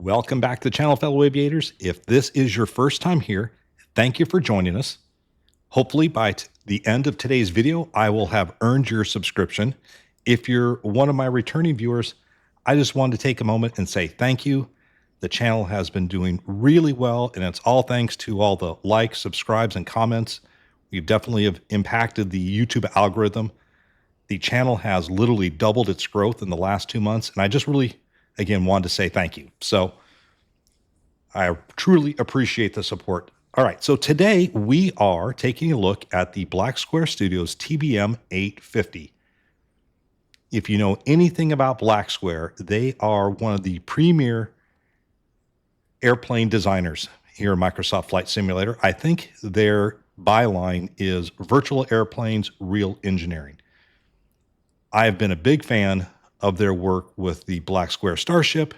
Welcome back to the channel, fellow aviators. If this is your first time here, thank you for joining us. Hopefully by the end of today's video, I will have earned your subscription. If you're one of my returning viewers, I just wanted to take a moment and say thank you. The channel has been doing really well, and it's all thanks to all the likes, subscribes, and comments. We definitely have impacted the YouTube algorithm. The channel has literally doubled its growth in the last 2 months, and I just really, again, wanted to say thank you. So I truly appreciate the support. All right, so today we are taking a look at the Blacksquare Studios TBM 850. If you know anything about Blacksquare, they are one of the premier airplane designers here in Microsoft Flight Simulator. I think their byline is Virtual Airplanes, Real Engineering. I have been a big fan of their work with the Blacksquare Starship,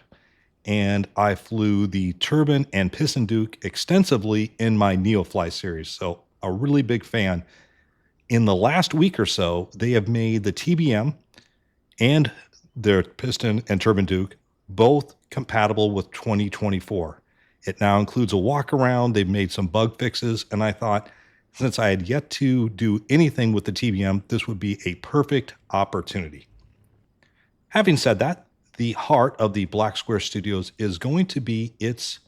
and I flew the Turbine and Piston Duke extensively in my Neofly series, so a really big fan. In the last week or so, they have made the TBM and their Piston and Turbine Duke both compatible with 2024. It now includes a walkaround. They've made some bug fixes, and I thought, since I had yet to do anything with the TBM, this would be a perfect opportunity. Having said that, the heart of the Blacksquare Studios is going to be its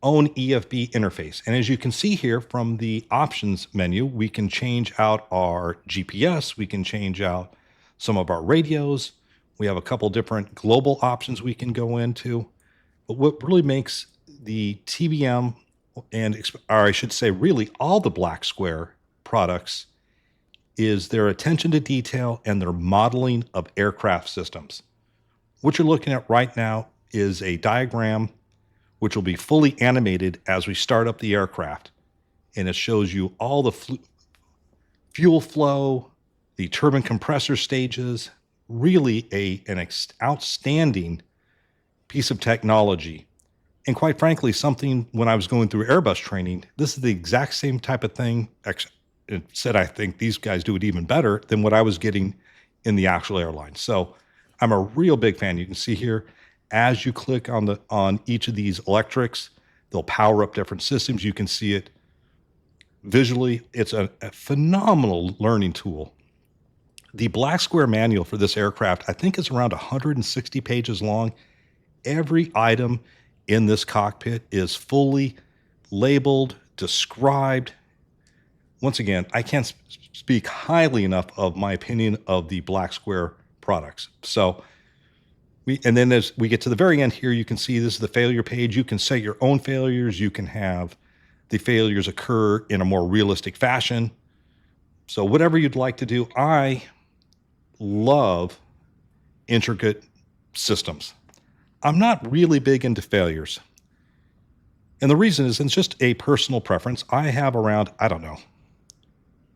own EFB interface. And as you can see here from the options menu, we can change out our GPS, we can change out some of our radios. We have a couple different global options we can go into. But what really makes the TBM, or I should say really all the Blacksquare products, is their attention to detail and their modeling of aircraft systems. What you're looking at right now is a diagram which will be fully animated as we start up the aircraft. And it shows you all the fuel flow, the turbine compressor stages, really an outstanding piece of technology. And quite frankly, something when I was going through Airbus training, this is the exact same type of thing. It said, I think these guys do it even better than what I was getting in the actual airline. So I'm a real big fan. You can see here, as you click on each of these electrics, they'll power up different systems. You can see it visually. It's a phenomenal learning tool. The Blacksquare manual for this aircraft, I think, is around 160 pages long. Every item in this cockpit is fully labeled, described. Once again, I can't speak highly enough of my opinion of the Blacksquare products. So and then as we get to the very end here, you can see this is the failure page. You can set your own failures. You can have the failures occur in a more realistic fashion. So whatever you'd like to do, I love intricate systems. I'm not really big into failures. And the reason is it's just a personal preference. I have around, I don't know,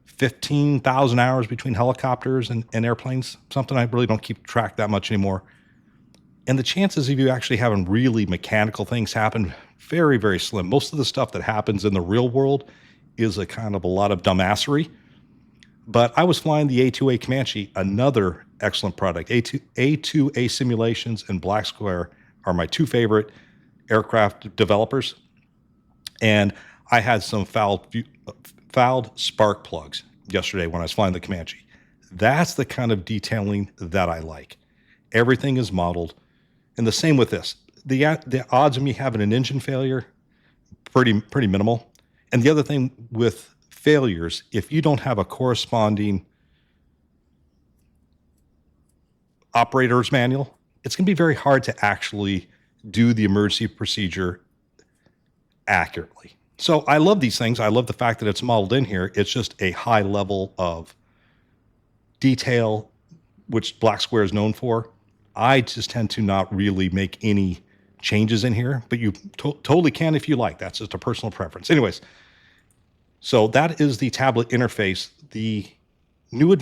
15,000 hours between helicopters and airplanes, something I really don't keep track that much anymore. And the chances of you actually having really mechanical things happen, very, very slim. Most of the stuff that happens in the real world is a kind of a lot of dumbassery. But I was flying the A2A Comanche, another excellent product. A2A Simulations and Blacksquare are my two favorite aircraft developers. And I had some fouled spark plugs yesterday when I was flying the Comanche. That's the kind of detailing that I like. Everything is modeled. And the same with this. The odds of me having an engine failure, pretty minimal. And the other thing with failures, if you don't have a corresponding operator's manual, it's going to be very hard to actually do the emergency procedure accurately. So I love these things. I love the fact that it's modeled in here. It's just a high level of detail, which Blacksquare is known for. I just tend to not really make any changes in here, but you totally can if you like. That's just a personal preference. Anyways, so that is the tablet interface. The new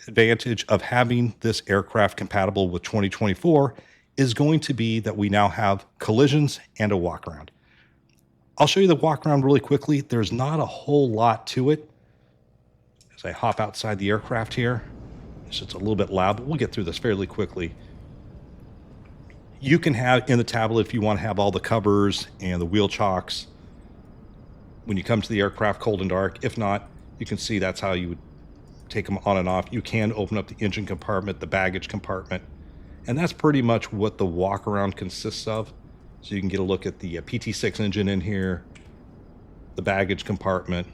advantage of having this aircraft compatible with 2024 is going to be that we now have collisions and a walkaround. I'll show you the walkaround really quickly. There's not a whole lot to it. As I hop outside the aircraft here, it's just a little bit loud, but we'll get through this fairly quickly. You can have in the tablet, if you want to have all the covers and the wheel chocks when you come to the aircraft, cold and dark. If not, you can see that's how you would take them on and off. You can open up the engine compartment, the baggage compartment, and that's pretty much what the Walkaround consists of. So you can get a look at the PT6 engine in here, the baggage compartment,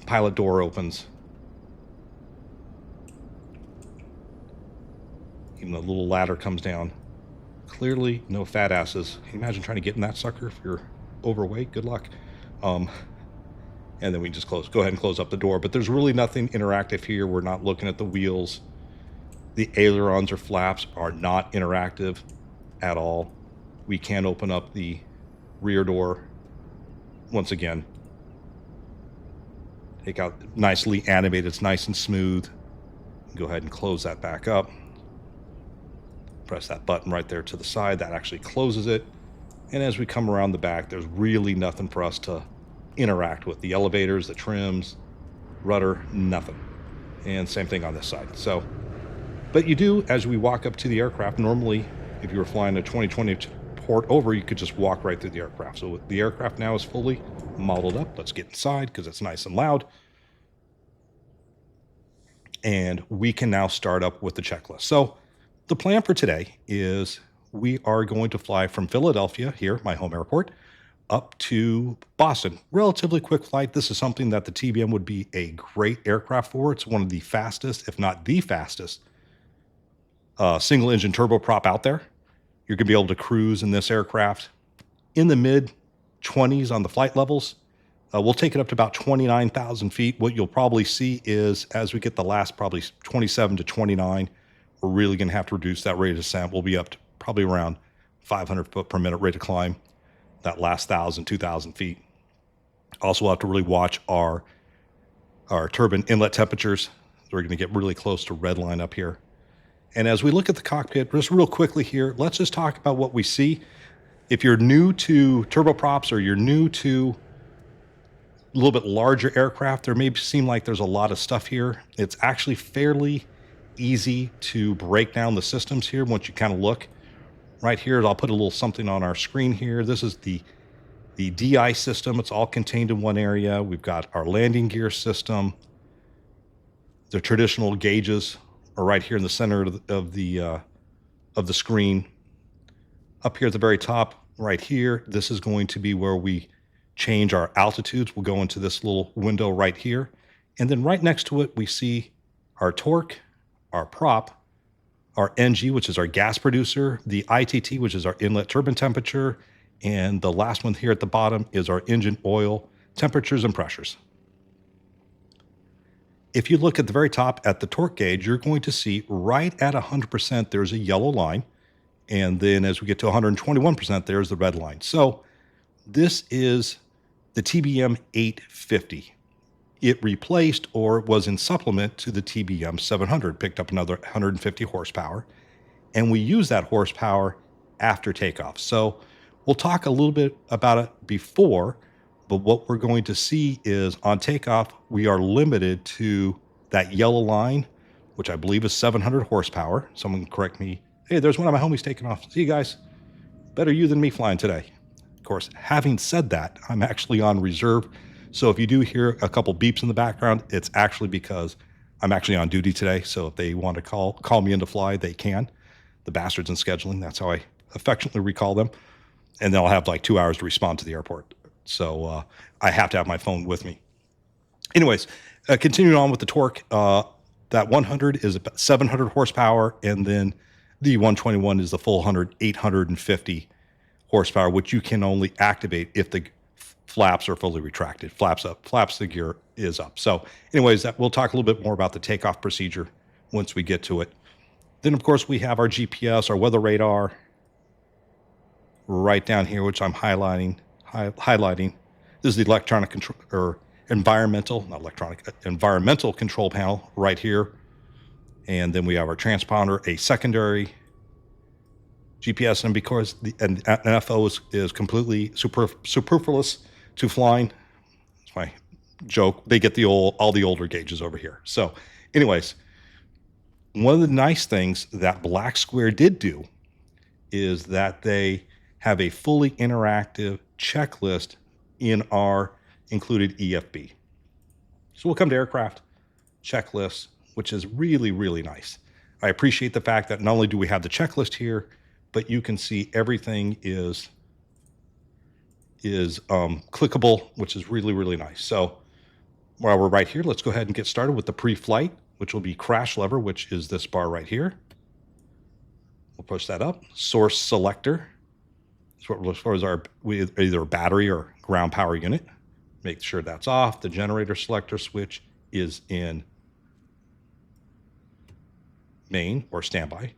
pilot door opens. Even the little ladder comes down. Clearly no fat asses. Can you imagine trying to get in that sucker if you're overweight? Good luck. And then we just go ahead and close up the door. But there's really nothing interactive here. We're not looking at the wheels. The ailerons or flaps are not interactive at all. We can open up the rear door once again. Take out, nicely animated, it's nice and smooth. Go ahead and close that back up. Press that button right there to the side, that actually closes it. And as we come around the back, there's really nothing for us to interact with. The elevators, the trims, rudder, nothing. And same thing on this side. So, but you do, as we walk up to the aircraft, normally if you were flying a 2020 port over, you could just walk right through the aircraft. So the aircraft now is fully modeled up. Let's get inside because it's nice and loud. And we can now start up with the checklist. So the plan for today is we are going to fly from Philadelphia, here, my home airport, up to Boston. Relatively quick flight. This is something that the TBM would be a great aircraft for. It's one of the fastest, if not the fastest, single engine turboprop out there. You're going to be able to cruise in this aircraft in the mid 20s on the flight levels. We'll take it up to about 29,000 feet. What you'll probably see is as we get the last probably 27 to 29, we're really going to have to reduce that rate of descent. We'll be up to probably around 500 foot per minute rate of climb, that last 1,000, 2,000 feet. Also, we'll have to really watch our turbine inlet temperatures. We're going to get really close to red line up here. And as we look at the cockpit, just real quickly here, let's just talk about what we see. If you're new to turboprops or you're new to a little bit larger aircraft, there may seem like there's a lot of stuff here. It's actually fairly easy to break down the systems here once you kind of look. Right here, I'll put a little something on our screen here. This is the DI system. It's all contained in one area. We've got our landing gear system. The traditional gauges are right here in the center of the screen. Up here at the very top, right here, this is going to be where we change our altitudes. We'll go into this little window right here. And then right next to it, we see our torque, our prop, our NG, which is our gas producer, the ITT, which is our inlet turbine temperature, and the last one here at the bottom is our engine oil temperatures and pressures. If you look at the very top at the torque gauge, you're going to see right at 100%, there's a yellow line. And then as we get to 121%, there's the red line. So this is the TBM 850. It replaced or was in supplement to the TBM 700, picked up another 150 horsepower. And we use that horsepower after takeoff. So we'll talk a little bit about it before, but what we're going to see is on takeoff, we are limited to that yellow line, which I believe is 700 horsepower. Someone correct me. Hey, there's one of my homies taking off. See you guys. Better you than me flying today. Of course, having said that, I'm actually on reserve. So if you do hear a couple beeps in the background, it's actually because I'm actually on duty today. So if they want to call me in to fly, they can. The bastards in scheduling, that's how I affectionately recall them. And then I'll have like 2 hours to respond to the airport. So I have to have my phone with me. Anyways, continuing on with the torque, that 100 is about 700 horsepower, and then the 121 is the full 850 horsepower, which you can only activate if the flaps are fully retracted. Flaps up, flaps the gear is up. So anyways, we'll talk a little bit more about the takeoff procedure once we get to it. Then, of course, we have our GPS, our weather radar right down here, which I'm highlighting. This is the electronic control or environmental control panel right here. And then we have our transponder, a secondary GPS, and because an FO is completely superfluous to flying, that's my joke, they get all the older gauges over here. So anyways, one of the nice things that Blacksquare did do is that they have a fully interactive checklist in our included EFB. So we'll come to aircraft checklist, which is really, really nice. I appreciate the fact that not only do we have the checklist here, but you can see everything is clickable, which is really, really nice. So while we're right here, let's go ahead and get started with the pre-flight, which will be crash lever, which is this bar right here. We'll push that up. Source selector. That's what as far as our either a battery or ground power unit. Make sure that's off. The generator selector switch is in main or standby. It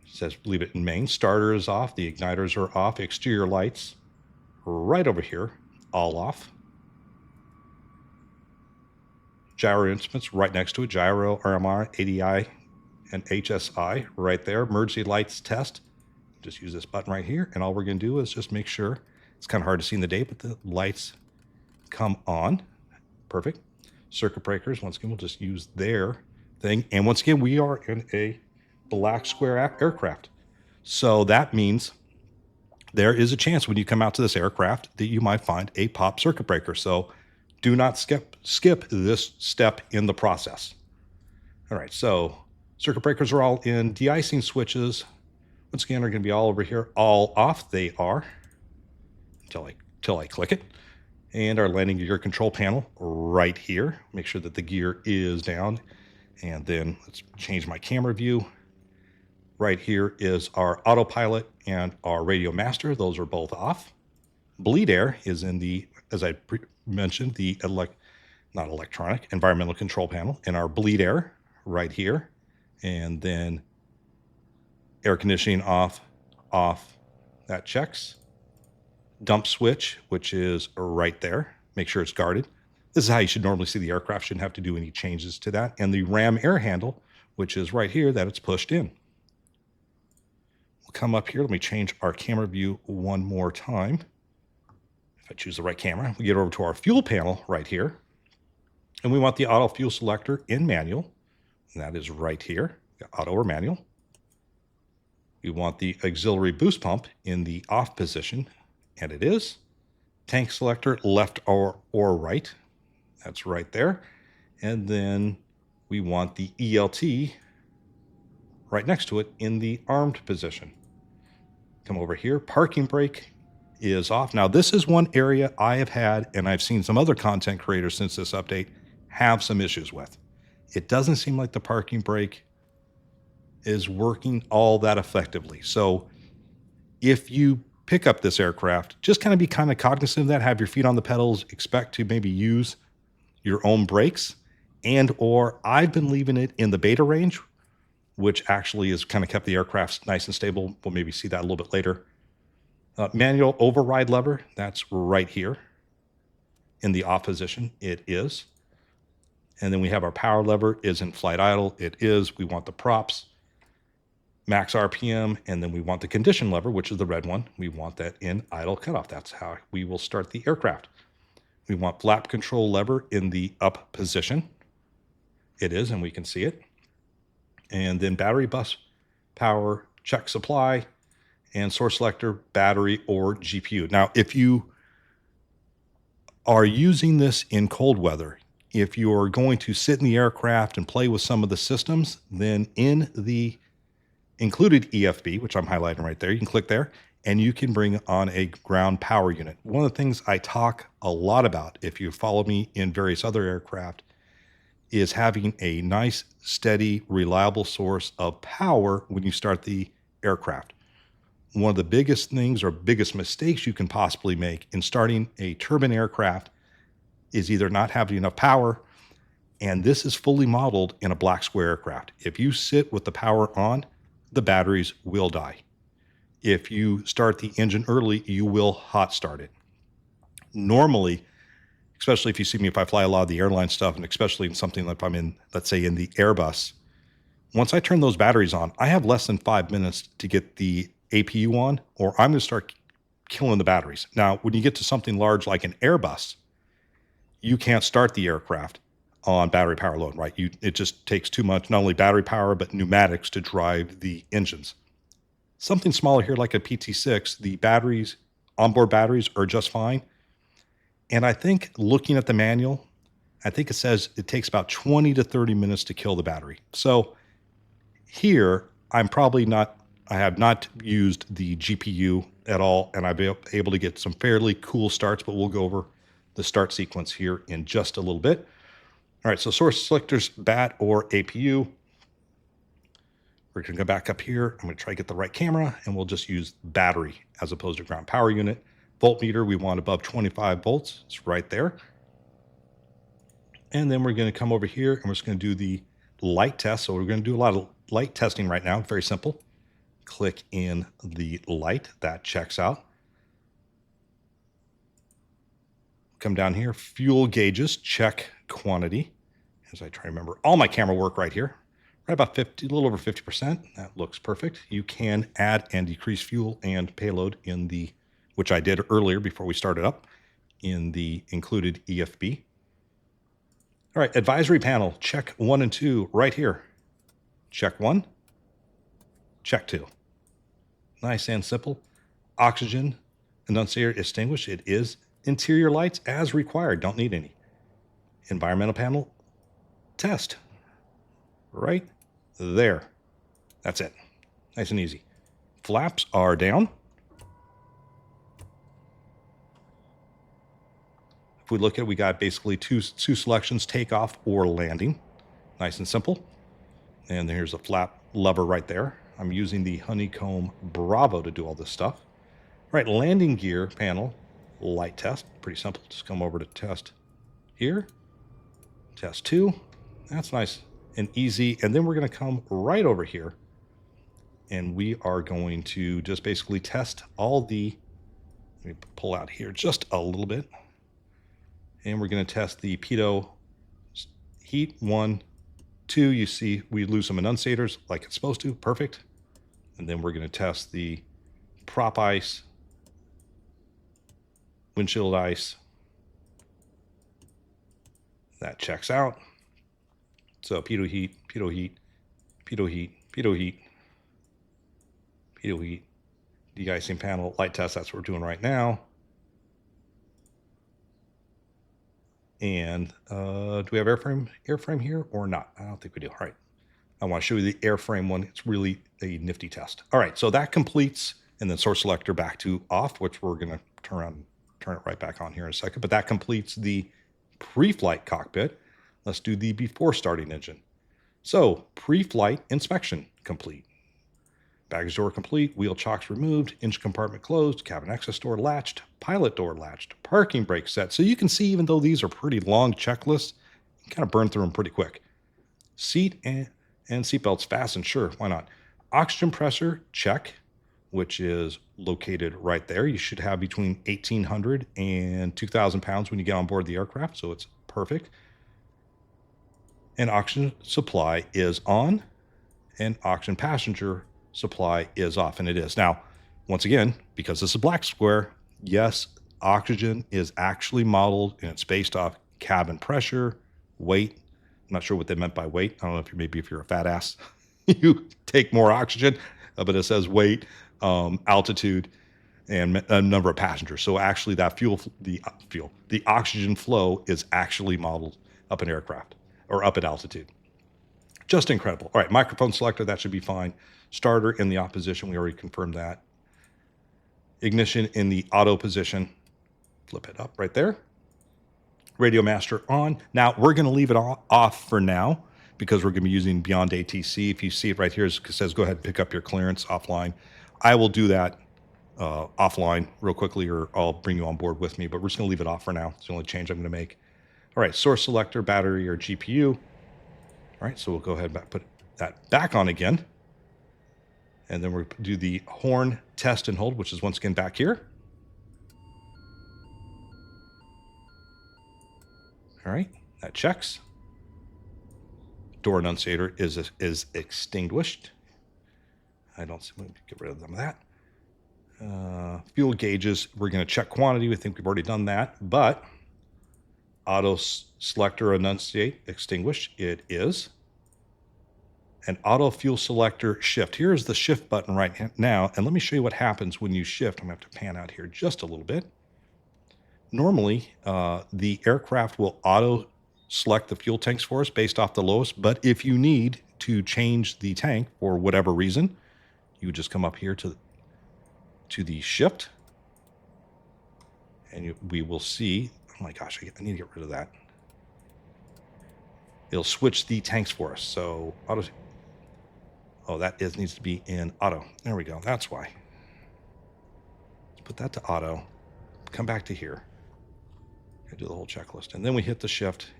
says leave it in main. Starter is off. The igniters are off. Exterior lights right over here, all off. Gyro instruments right next to it. Gyro, RMR, ADI, and HSI right there. Emergency lights test. Just use this button right here, and all we're going to do is just make sure, it's kind of hard to see in the day, but the lights come on. Perfect. Circuit breakers, once again, we'll just use their thing. And once again, we are in a Blacksquare aircraft. So that means there is a chance when you come out to this aircraft that you might find a pop circuit breaker. So do not skip this step in the process. All right, so circuit breakers are all in. De-icing switches, once again, are going to be all over here, all off. They are until I click it. And our landing gear control panel right here. Make sure that the gear is down. And then let's change my camera view. Right here is our autopilot and our radio master. Those are both off. Bleed air is in the, as I mentioned, the not electronic, environmental control panel. And our bleed air right here. And then air conditioning off, that checks. Dump switch, which is right there. Make sure it's guarded. This is how you should normally see the aircraft. Shouldn't have to do any changes to that. And the ram air handle, which is right here, that it's pushed in. We'll come up here. Let me change our camera view one more time. If I choose the right camera, we get over to our fuel panel right here. And we want the auto fuel selector in manual. And that is right here, auto or manual. We want the auxiliary boost pump in the off position. And it is. Tank selector left or right. That's right there. And then we want the ELT right next to it in the armed position. Come over here. Parking brake is off. Now, this is one area I have had, and I've seen some other content creators since this update have some issues with. It doesn't seem like the parking brake is working all that effectively. So if you pick up this aircraft, just kind of be kind of cognizant of that, have your feet on the pedals, expect to maybe use your own brakes, and or I've been leaving it in the beta range, which actually has kind of kept the aircraft nice and stable. We'll maybe see that a little bit later. Manual override lever, that's right here in the off position. It is. And then we have our power lever is in flight idle. It is. We want the props. Max RPM, and then we want the condition lever, which is the red one. We want that in idle cutoff. That's how we will start the aircraft. We want flap control lever in the up position. It is, and we can see it. And then battery bus power, check supply, and source selector, battery, or GPU. Now, if you are using this in cold weather, if you're going to sit in the aircraft and play with some of the systems, then in the included EFB, which I'm highlighting right there, you can click there, and you can bring on a ground power unit. One of the things I talk a lot about, if you follow me in various other aircraft, is having a nice, steady, reliable source of power when you start the aircraft. One of the biggest things or biggest mistakes you can possibly make in starting a turbine aircraft is either not having enough power, and this is fully modeled in a Blacksquare aircraft. If you sit with the power on, the batteries will die. If you start the engine early, you will hot start it. Normally, especially if you see me, if I fly a lot of the airline stuff, and especially in something like I'm in, let's say in the Airbus, once I turn those batteries on, I have less than 5 minutes to get the APU on, or I'm going to start killing the batteries. Now, when you get to something large like an Airbus, you can't start the aircraft on battery power alone, right? It just takes too much, not only battery power, but pneumatics to drive the engines. Something smaller here like a PT6, the batteries, onboard batteries are just fine. And I think looking at the manual, I think it says it takes about 20 to 30 minutes to kill the battery. So here, I have not used the GPU at all, and I've been able to get some fairly cool starts, but we'll go over the start sequence here in just a little bit. All right, so source selectors, BAT or APU. We're going to go back up here. I'm going to try to get the right camera, and we'll just use battery as opposed to ground power unit. Voltmeter, we want above 25 volts. It's right there. And then we're going to come over here, and we're just going to do the light test. So we're going to do a lot of light testing right now. Very simple. Click in the light. That checks out. Come down here. Fuel gauges. Check quantity. As I try to remember all my camera work right here. Right about 50, a little over 50%. That looks perfect. You can add and decrease fuel and payload in the, which I did earlier before we started up, in the included EFB. All right, advisory panel, check 1 and 2 right here. Check 1, check 2. Nice and simple. Oxygen annunciator extinguished. It is interior lights as required. Don't need any. Environmental panel, test. Right there. That's it. Nice and easy. Flaps are down. If we look at it, we got basically two selections, takeoff or landing. Nice and simple. And here's a flap lever right there. I'm using the Honeycomb Bravo to do all this stuff. All right, landing gear panel, light test. Pretty simple. Just come over to test here. Test 2. That's nice and easy. And then we're going to come right over here, and we are going to just basically test all the, let me pull out here just a little bit. And we're going to test the pitot heat 1, 2. You see we lose some enunciators like it's supposed to. Perfect. And then we're going to test the prop ice, windshield ice. That checks out. So pitot heat, pitot heat, pitot heat, pitot heat, pitot heat, de-icing panel, light test. That's what we're doing right now. And do we have airframe here or not? I don't think we do. All right. I want to show you the airframe one. It's really a nifty test. All right. So that completes, and then source selector back to off, which we're going to turn it right back on here in a second. But that completes the pre-flight cockpit. Let's do the before starting engine. So pre-flight inspection complete. Baggage door complete, wheel chocks removed, engine compartment closed, cabin access door latched, pilot door latched, parking brake set. So you can see, even though these are pretty long checklists, you kind of burn through them pretty quick. Seat and seat belts fastened, sure, why not? Oxygen pressure, check, which is located right there. You should have between 1,800 and 2,000 pounds when you get on board the aircraft, so it's perfect. And oxygen supply is on, and oxygen passenger supply is off, and it is. Now, once again, because this is Blacksquare, yes, oxygen is actually modeled, and it's based off cabin pressure, weight. I'm not sure what they meant by weight. I don't know if if you're a fat ass, you take more oxygen, but it says weight, altitude, and a number of passengers. So actually that the oxygen flow is actually modeled up in aircraft or up at altitude. Just incredible. All right, microphone selector, that should be fine. Starter in the off position, we already confirmed that. Ignition in the auto position. Flip it up right there. Radio master on. Now, we're going to leave it off for now because we're going to be using Beyond ATC. If you see it right here, it says go ahead and pick up your clearance offline. I will do that offline real quickly, or I'll bring you on board with me, but we're just going to leave it off for now. It's the only change I'm going to make. All right, source selector, battery, or GPU. All right, so we'll go ahead and put that back on again. And then we'll do the horn test and hold, which is once again back here. All right, that checks. Door annunciator is extinguished. I don't see, let me get rid of them of that. Fuel gauges, we're going to check quantity. I think we've already done that, but auto selector enunciate extinguished, it is. an auto fuel selector shift. Here's the shift button right now, and let me show you what happens when you shift. I'm gonna have to pan out here just a little bit. Normally, the aircraft will auto select the fuel tanks for us based off the lowest, but if you need to change the tank for whatever reason, you would just come up here to the shift, and we will see, oh my gosh, I need to get rid of that. It'll switch the tanks for us. So auto, oh, that needs to be in auto. There we go, that's why. Let's put that to auto, come back to here. I do the whole checklist, and then we hit the shift.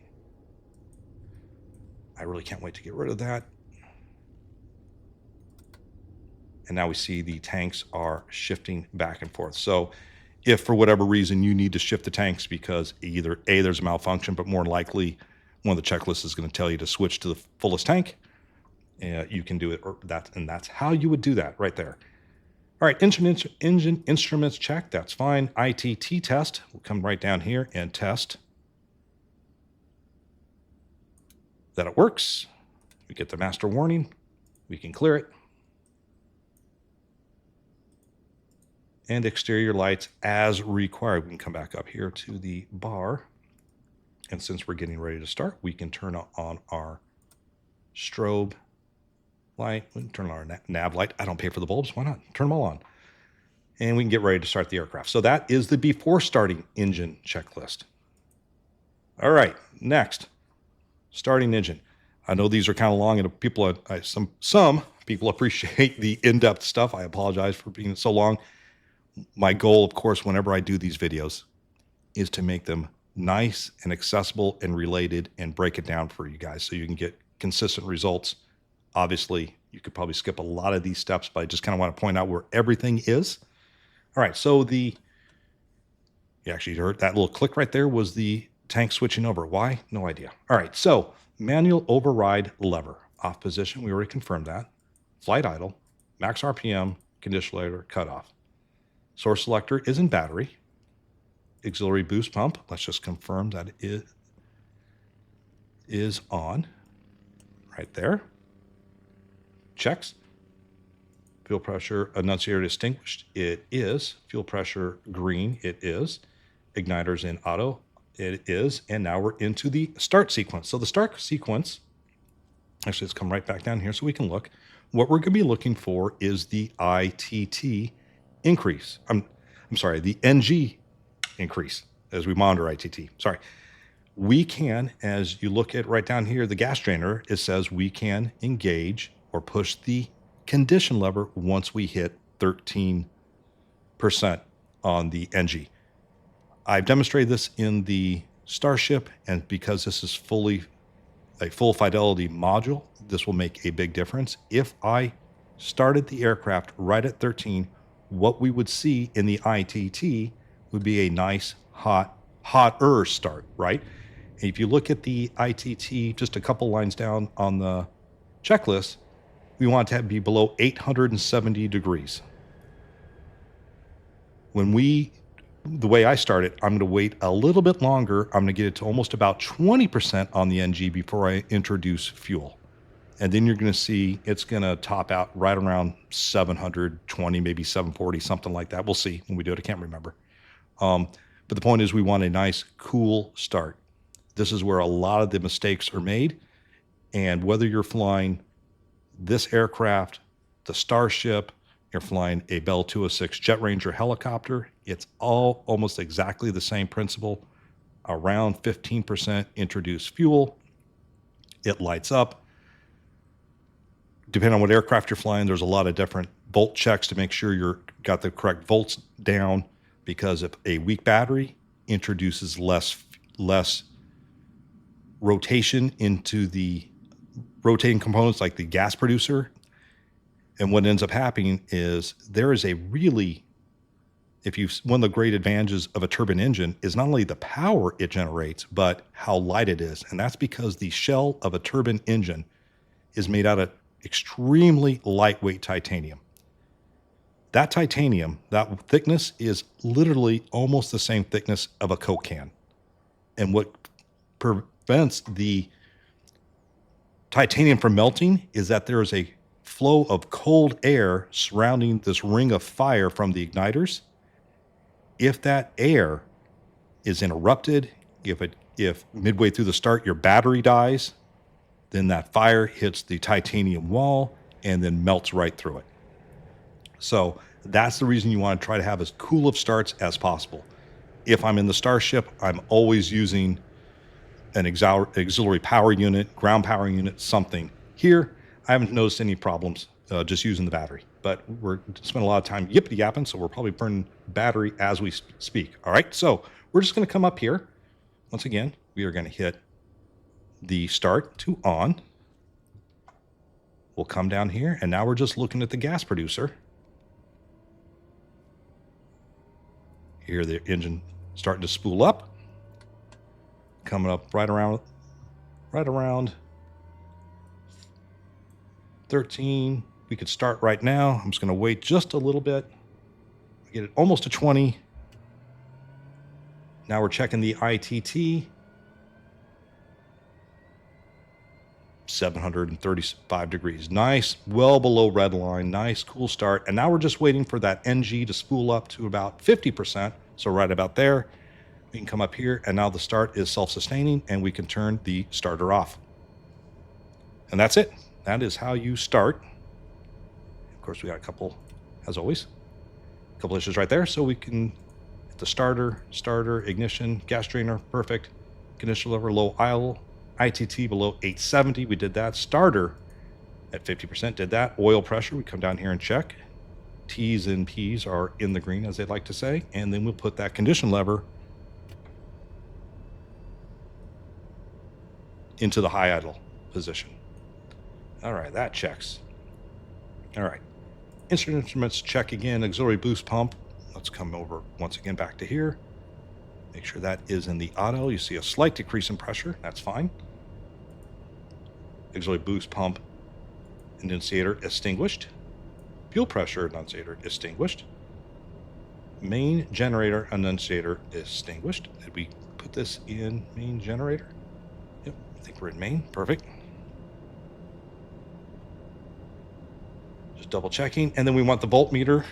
I really can't wait to get rid of that. And now we see the tanks are shifting back and forth. So if for whatever reason you need to shift the tanks because either A, there's a malfunction, but more likely one of the checklists is going to tell you to switch to the fullest tank, you can do it, and that's how you would do that right there. All right, engine instruments check, that's fine. ITT test, we'll come right down here and test that it works. We get the master warning, we can clear it. And exterior lights as required. We can come back up here to the bar. And since we're getting ready to start, we can turn on our strobe light. We can turn on our nav light. I don't pay for the bulbs. Why not? Turn them all on. And we can get ready to start the aircraft. So that is the before starting engine checklist. All right, next, starting engine. I know these are kind of long, and people, some people appreciate the in-depth stuff. I apologize for being so long. My goal, of course, whenever I do these videos is to make them nice and accessible and related and break it down for you guys so you can get consistent results. Obviously, you could probably skip a lot of these steps, but I just kind of want to point out where everything is. All right, so you actually heard that little click right there was the tank switching over. Why? No idea. All right, so manual override lever, off position, we already confirmed that. Flight idle, max RPM, condition lever, cutoff. Source selector is in battery. Auxiliary boost pump, let's just confirm that it is on right there. Checks. Fuel pressure annunciator extinguished, it is. Fuel pressure green, it is. Igniters in auto, it is. And now we're into the start sequence. So the start sequence, actually let's come right back down here so we can look. What we're going to be looking for is the ITT increase. I'm sorry, the NG increase as we monitor ITT. Sorry. We can, as you look at right down here, the gas strainer, it says we can engage or push the condition lever once we hit 13% on the NG. I've demonstrated this in the Starship, and because this is a full fidelity module, this will make a big difference. If I started the aircraft right at 13, what we would see in the ITT would be a nice hotter start, right? And if you look at the ITT, just a couple lines down on the checklist, we want it to be below 870 degrees. The way I start it, I'm going to wait a little bit longer. I'm going to get it to almost about 20% on the NG before I introduce fuel. And then you're going to see it's going to top out right around 720, maybe 740, something like that. We'll see when we do it. I can't remember. But the point is we want a nice, cool start. This is where a lot of the mistakes are made. And whether you're flying this aircraft, the Starship, you're flying a Bell 206 Jet Ranger helicopter, it's all almost exactly the same principle. Around 15% introduce fuel. It lights up. Depending on what aircraft you're flying, there's a lot of different volt checks to make sure you're got the correct volts down, because if a weak battery introduces less rotation into the rotating components like the gas producer. And what ends up happening is there is one of the great advantages of a turbine engine is not only the power it generates, but how light it is. And that's because the shell of a turbine engine is made out of extremely lightweight titanium. That titanium, that thickness is literally almost the same thickness of a Coke can. And what prevents the titanium from melting is that there is a flow of cold air surrounding this ring of fire from the igniters. If that air is interrupted, if midway through the start your battery dies, then that fire hits the titanium wall and then melts right through it. So that's the reason you want to try to have as cool of starts as possible. If I'm in the Starship, I'm always using an auxiliary power unit, ground power unit, something. Here, I haven't noticed any problems just using the battery. But we're spending a lot of time yippity yapping, so we're probably burning battery as we speak. All right, so we're just going to come up here. Once again, we are going to hit the start to on. We'll come down here, and now we're just looking at the gas producer. Here, the engine starting to spool up. Coming up right around 13. We could start right now. I'm just going to wait just a little bit. Get it almost to 20. Now we're checking the ITT. 735 degrees. Nice, well below red line. Nice, cool start. And now we're just waiting for that NG to spool up to about 50%. So right about there. We can come up here, and now the start is self-sustaining, and we can turn the starter off. And that's it. That is how you start. Of course, we got a couple, as always, a couple issues right there. So we can hit the starter, ignition, gas drainer, perfect. Condition lever, low idle. ITT below 870, we did that. Starter at 50%, did that. Oil pressure, we come down here and check. T's and P's are in the green, as they like to say. And then we'll put that condition lever into the high idle position. All right, that checks. All right, instruments check again. Auxiliary boost pump. Let's come over once again back to here. Make sure that is in the auto. You see a slight decrease in pressure. That's fine. Auxiliary boost pump annunciator extinguished. Fuel pressure annunciator extinguished. Main generator annunciator extinguished. Did we put this in main generator? Yep, I think we're in main. Perfect. Just double checking. And then we want the voltmeter.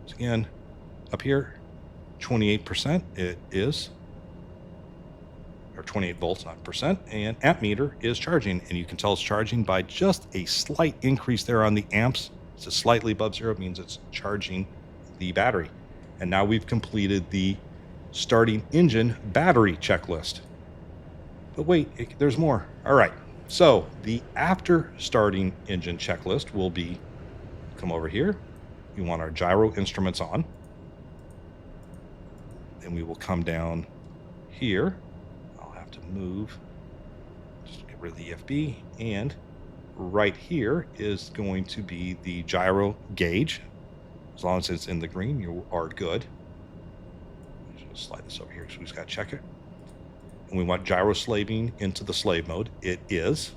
So again, up here, 28%. It is, or 28 volts, not percent. And amp meter is charging. And you can tell it's charging by just a slight increase there on the amps. It's just slightly above zero. It means it's charging the battery. And now we've completed the starting engine battery checklist. But wait, there's more. All right. So the after starting engine checklist will be, come over here. We want our gyro instruments on. Then we will come down here. I'll have to move, just get rid of the EFB. And right here is going to be the gyro gauge. As long as it's in the green, you are good. Just slide this over here, so we just got to check it. And we want gyro slaving into the slave mode. It is,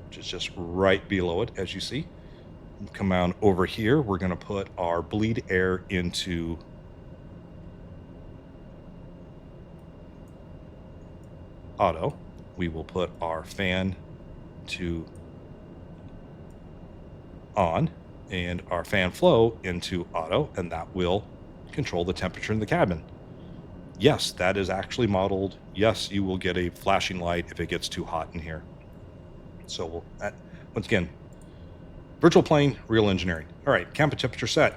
which is just right below it, as you see. Come on over here. We're going to put our bleed air into auto. We will put our fan to on and our fan flow into auto, and that will control the temperature in the cabin. Yes, that is actually modeled. Yes, you will get a flashing light if it gets too hot in here. So we'll, once again, virtual plane, real engineering. All right, cabin temperature set.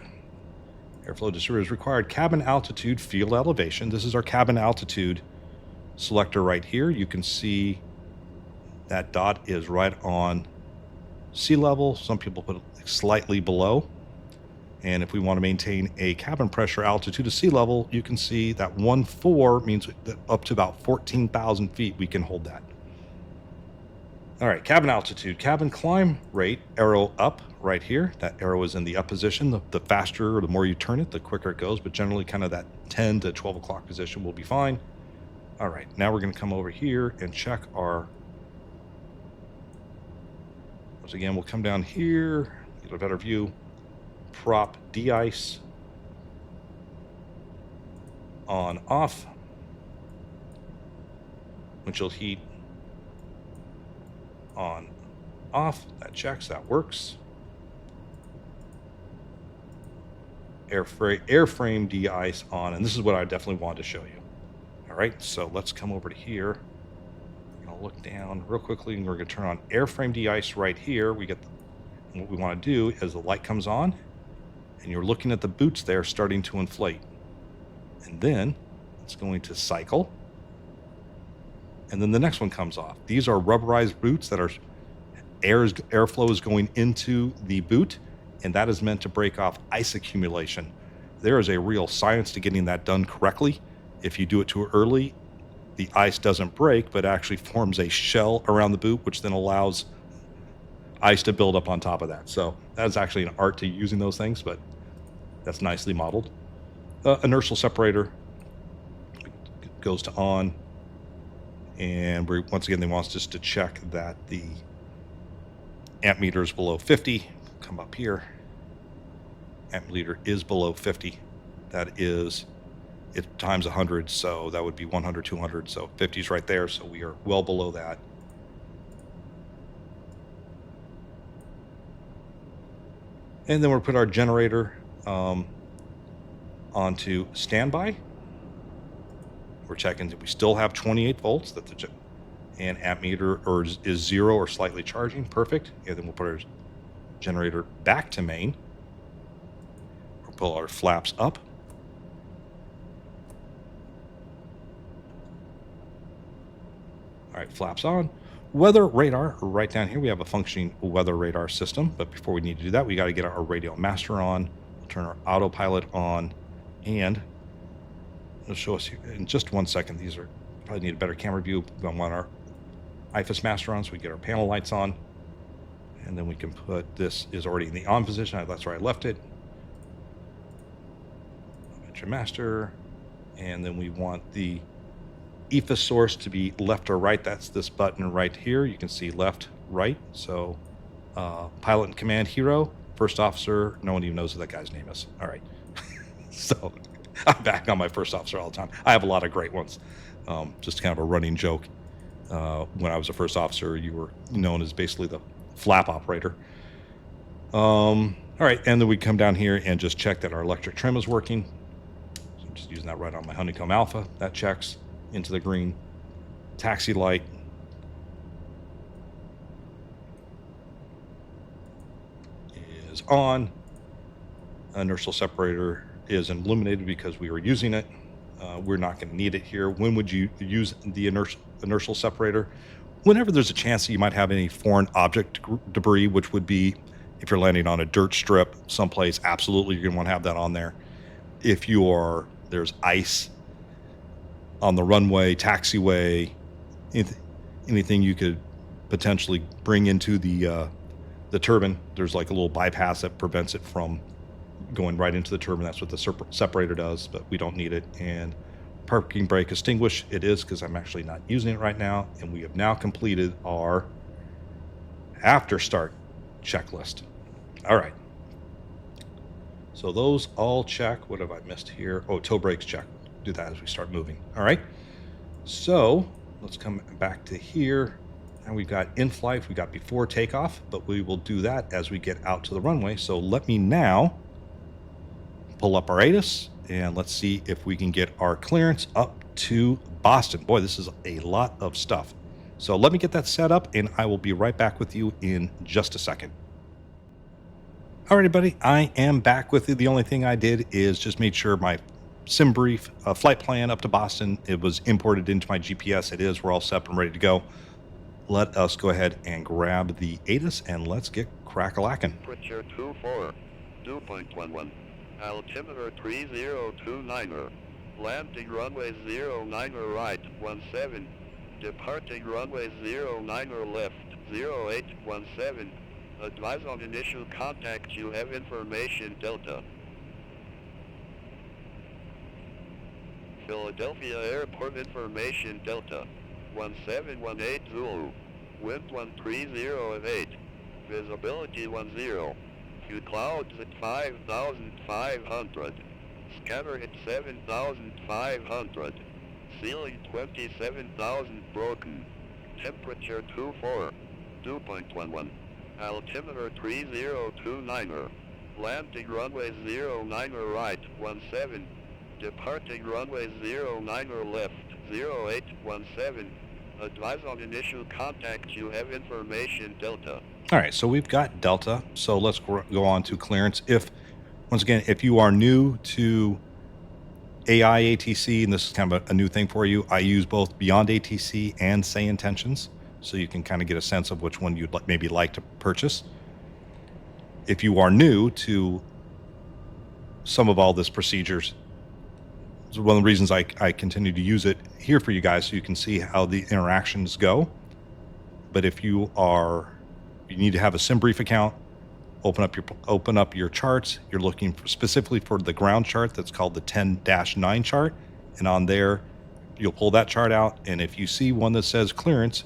Airflow distributor is required. Cabin altitude, field elevation. This is our cabin altitude selector right here. You can see that dot is right on sea level. Some people put it slightly below. And if we want to maintain a cabin pressure altitude to sea level, you can see that 1.4 means that up to about 14,000 feet we can hold that. All right, cabin altitude, cabin climb rate, arrow up right here. That arrow is in the up position. The faster or the more you turn it, the quicker it goes, but generally kind of that 10 to 12 o'clock position will be fine. All right, now we're going to come over here and check our, once again, we'll come down here, get a better view. Prop de-ice on off. Windshield heat on, off. That checks. That works. Airframe de-ice on, and this is what I definitely wanted to show you. All right, so let's come over to here. I'm gonna look down real quickly, and we're gonna turn on airframe de-ice right here. We get and what we want to do is the light comes on, and you're looking at the boots there starting to inflate, and then it's going to cycle, and then the next one comes off. These are rubberized boots that are airflow is going into the boot, and that is meant to break off ice accumulation. There is a real science to getting that done correctly. If you do it too early, the ice doesn't break, but actually forms a shell around the boot, which then allows ice to build up on top of that. So that's actually an art to using those things, but that's nicely modeled. Inertial separator goes to on, and once again, they want us just to check that the amp meter is below 50. Come up here. Amp meter is below 50. That is, it times 100, so that would be 100, 200. So 50 is right there, so we are well below that. And then we'll put our generator onto standby. We're checking that we still have 28 volts, that and amp meter is 0 or slightly charging. Perfect. And then we'll put our generator back to main. We'll pull our flaps up. All right, flaps on. Weather radar right down here. We have a functioning weather radar system, but before we need to do that, we got to get our radio master on. We'll turn our autopilot on, and it'll show us here in just 1 second. These are probably need a better camera view. We want our IFS master on, so we get our panel lights on, and then we can put this is already in the on position. That's where I left it. Your master, and then we want the EFIS source to be left or right. That's this button right here. You can see left, right. So pilot and command hero, first officer. No one even knows who that guy's name is. All right. So I'm back on my first officer all the time. I have a lot of great ones. Just kind of a running joke. When I was a first officer, you were known as basically the flap operator. All right. And then we come down here and just check that our electric trim is working. So I'm just using that right on my Honeycomb Alpha. That checks into the green. Taxi light is on. Inertial separator is illuminated because we were using it. We're not going to need it here. When would you use the inertial separator? Whenever there's a chance that you might have any foreign object debris, which would be if you're landing on a dirt strip someplace, absolutely you're going to want to have that on there. If there's ice on the runway, taxiway, anything you could potentially bring into the turbine, there's like a little bypass that prevents it from going right into the turbine. That's what the separator does, but we don't need it. And parking brake extinguish, it is, because I'm actually not using it right now. And we have now completed our after start checklist. All right. So those all check. What have I missed here? Oh, toe brakes check. Do that as we start moving. All right. So let's come back to here. And we've got in flight, we got before takeoff, but we will do that as we get out to the runway. So let me now pull up our ATIS, and let's see if we can get our clearance up to Boston. Boy, this is a lot of stuff. So let me get that set up, and I will be right back with you in just a second. All right, everybody, I am back with you. The only thing I did is just made sure my sim brief flight plan up to Boston, it was imported into my GPS. It is. We're all set and ready to go. Let us go ahead and grab the ATIS, and let's get crack-a-lackin'. Temperature 24, 2.11. Altimeter 3029er. Landing runway 09er right, 17. Departing runway 09er left, 0817. Advise on initial contact, you have information Delta. Philadelphia Airport information Delta. 1718 Zulu. Wind 130 Visibility 10. Few clouds at 5,500. Scatter at 7,500. Ceiling 27,000 broken. Temperature 24. 2.11. Altimeter 3029er. Landing runway 09er right 17. Departing runway 09er left 0817. Advise on initial contact. You have information Delta. All right, so we've got Delta. So let's go on to clearance. Once again, if you are new to AI ATC, and this is kind of a new thing for you, I use both Beyond ATC and Say Intentions, so you can kind of get a sense of which one you'd maybe like to purchase. If you are new to some of all this procedures, it's one of the reasons I continue to use it here for you guys, so you can see how the interactions go. But if you need to have a SimBrief account, open up your charts. You're looking specifically for the ground chart that's called the 10-9 chart, and on there you'll pull that chart out. And if you see one that says clearance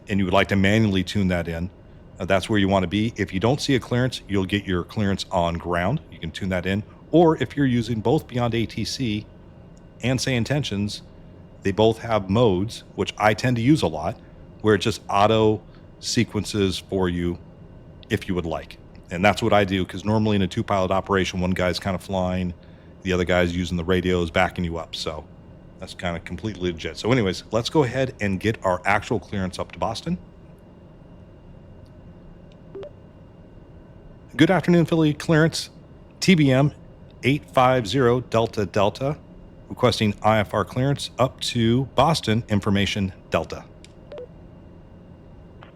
and you would like to manually tune that in, that's where you want to be. If you don't see a clearance, you'll get your clearance on ground. You can tune that in. Or if you're using both Beyond ATC and Say Intentions, they both have modes, which I tend to use a lot, where it just auto sequences for you if you would like. And that's what I do, because normally in a two-pilot operation, one guy's kind of flying, the other guy's using the radios, backing you up. So that's kind of completely legit. So anyways, let's go ahead and get our actual clearance up to Boston. Good afternoon, Philly. Clearance TBM 850 Delta Delta, requesting IFR clearance up to Boston, information Delta.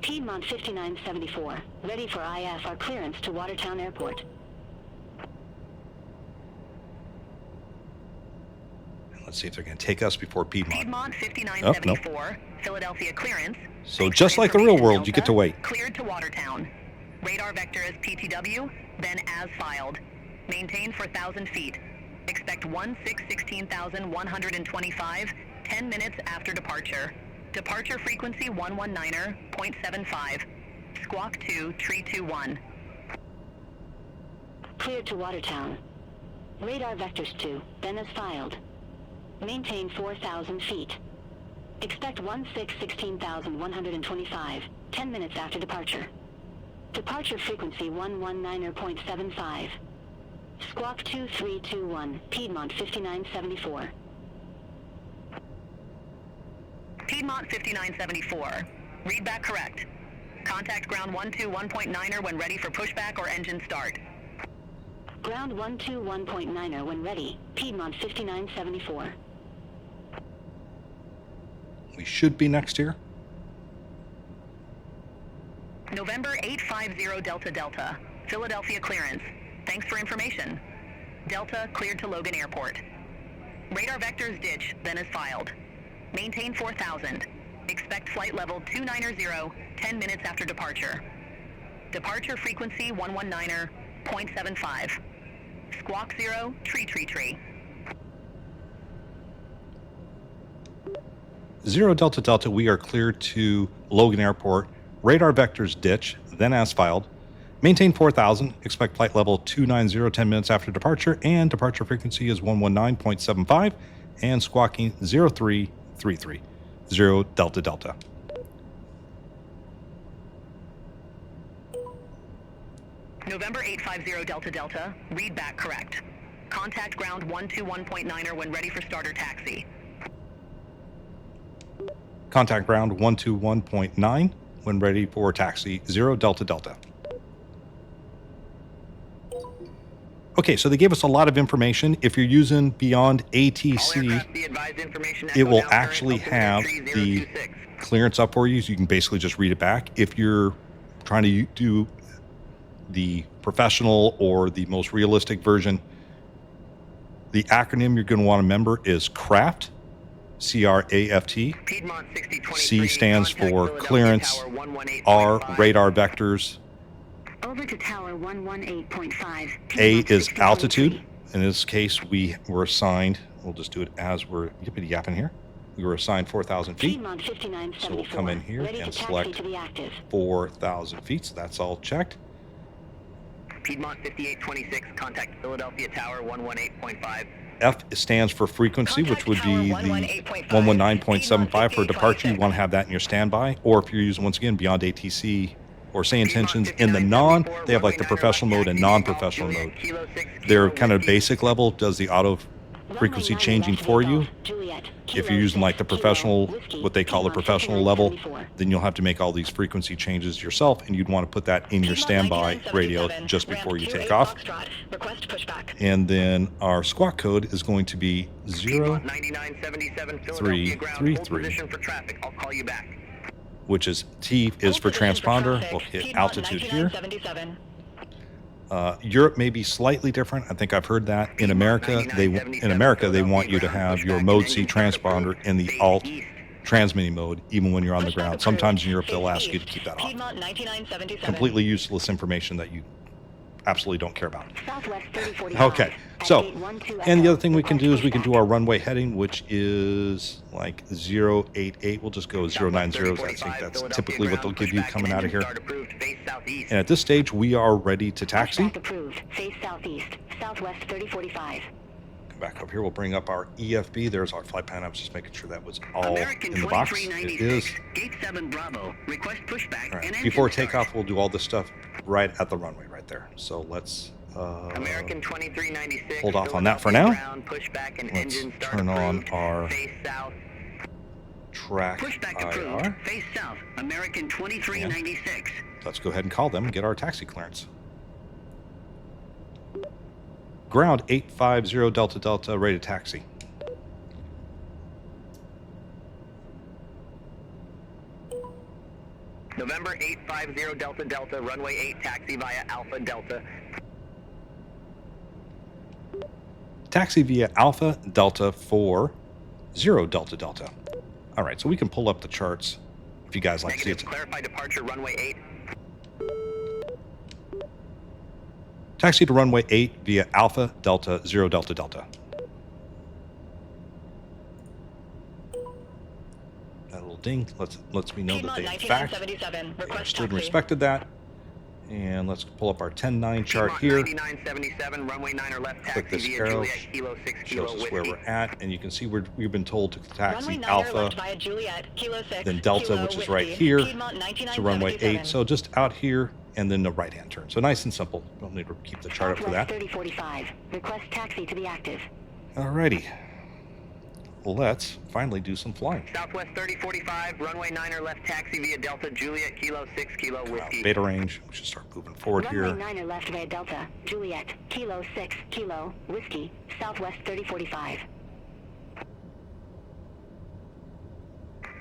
Piedmont 5974, ready for IFR clearance to Watertown Airport. Let's see if they're going to take us before Piedmont. Piedmont 5974, Philadelphia clearance. So just like the real world, you get to wait. Cleared to Watertown. Radar vector is PTW, then as filed. Maintain for 1,000 feet. Expect 16,125, 10 minutes after departure. Departure frequency 119er, 0.75. Squawk 2, tree 21. Cleared to Watertown. Radar vectors 2, then as filed. Maintain 4,000 feet. Expect 16,125, 10 minutes after departure. Departure frequency 119er, 0.75. Squawk 2321, Piedmont 5974. Piedmont 5974. Read back correct. Contact ground 121.9er when ready for pushback or engine start. Ground 121.9er when ready, Piedmont 5974. We should be next here. November 850 Delta Delta, Philadelphia clearance. Thanks for information. Delta cleared to Logan Airport. Radar vectors ditch, then as filed. Maintain 4,000. Expect flight level 290, 10 minutes after departure. Departure frequency 119er, 0.75. Squawk 0, tree tree tree. 0 Delta Delta, we are cleared to Logan Airport. Radar vectors ditch, then as filed. Maintain 4,000. Expect flight level 290, 10 minutes after departure. And departure frequency is 119.75 and squawking 0333. 0 Delta Delta. November 850 Delta Delta, read back correct. Contact ground 121.9er when ready for starter taxi. Contact ground 121.9 when ready for taxi. 0 Delta Delta. Okay, so they gave us a lot of information. If you're using Beyond ATC, it will actually have the clearance up for you, so you can basically just read it back. If you're trying to do the professional or the most realistic version, the acronym you're going to want to remember is CRAFT, C-R-A-F-T. C stands for clearance, R, radar vectors, Over to tower 118.5. A is altitude. In this case, we were assigned, we'll just do it as we're yippity yapping here. We were assigned 4,000 feet. Piedmont 5974. So we'll come in here ready and to taxi select to the active. 4,000 feet. So that's all checked. Piedmont 5826, contact Philadelphia Tower 118.5. F stands for frequency, which would be the 119.75 for departure. You want to have that in your standby. Or if you're using, once again, beyond ATC or say intentions in the non, they have like the professional mode and non-professional mode. Their kind of basic level does the auto frequency changing for you. If you're using like the professional, what they call the professional level, then you'll have to make all these frequency changes yourself, and you'd want to put that in your standby radio just before you take off. And then our squawk code is going to be 0333, which is T is for transponder. We'll hit altitude here. Europe may be slightly different. I think I've heard that. In America, they want you to have your mode C transponder in the alt transmitting mode, even when you're on the ground. Sometimes in Europe, they'll ask you to keep that off. Completely useless information that you absolutely don't care about. Okay, so, and the other thing we can do is we can do our runway heading, which is like 088. We'll just go 090. I think that's typically what they'll give you coming out of here. And at this stage, we are ready to taxi. Face southeast, southwest 3045. Come back up here. We'll bring up our EFB. There's our flight plan. I was just making sure that was all in the box. It is. Gate 7 Bravo. Request pushback All right. Before takeoff, we'll do all this stuff right at the runway right there. So let's American 2396. hold off on that for now. Pushback and Let's engine start turn on approved. our Face south. track Pushback IR. approved. Face south. American 2396. Let's go ahead and call them and get our taxi clearance. Ground 850 Delta Delta, ready to taxi. November 850 Delta Delta, runway 8, taxi via Alpha Delta. Taxi via Alpha Delta 40 Delta Delta. All right, so we can pull up the charts if you guys like to see it. Clarify departure, runway 8. Taxi to runway 8 via Alpha Delta 0 Delta Delta. That little ding lets me know that they in fact understood and respected that. And let's pull up our 10-9 chart here. 9977, runway 9 or left, Click taxi this via arrow, Juliet, Kilo 6, shows Kilo us where Whiskey. we're at, and you can see we've been told to taxi Runway 9 Alpha, left via Juliet, Kilo 6, then Delta, Kilo which is Whiskey, right here, Piedmont to runway 9977. 8. So just out here, and then the right-hand turn. So nice and simple. Don't need to keep the chart up for that. Southwest 3045. Request taxi to be active. Alrighty. Let's finally do some flying. Southwest 3045, runway 9 or left, taxi via Delta, Juliet, Kilo 6, Kilo Whiskey. Beta range. We should start moving forward Runway here. 9 or left via Delta, Juliet, Kilo 6, Kilo Whiskey, Southwest 3045.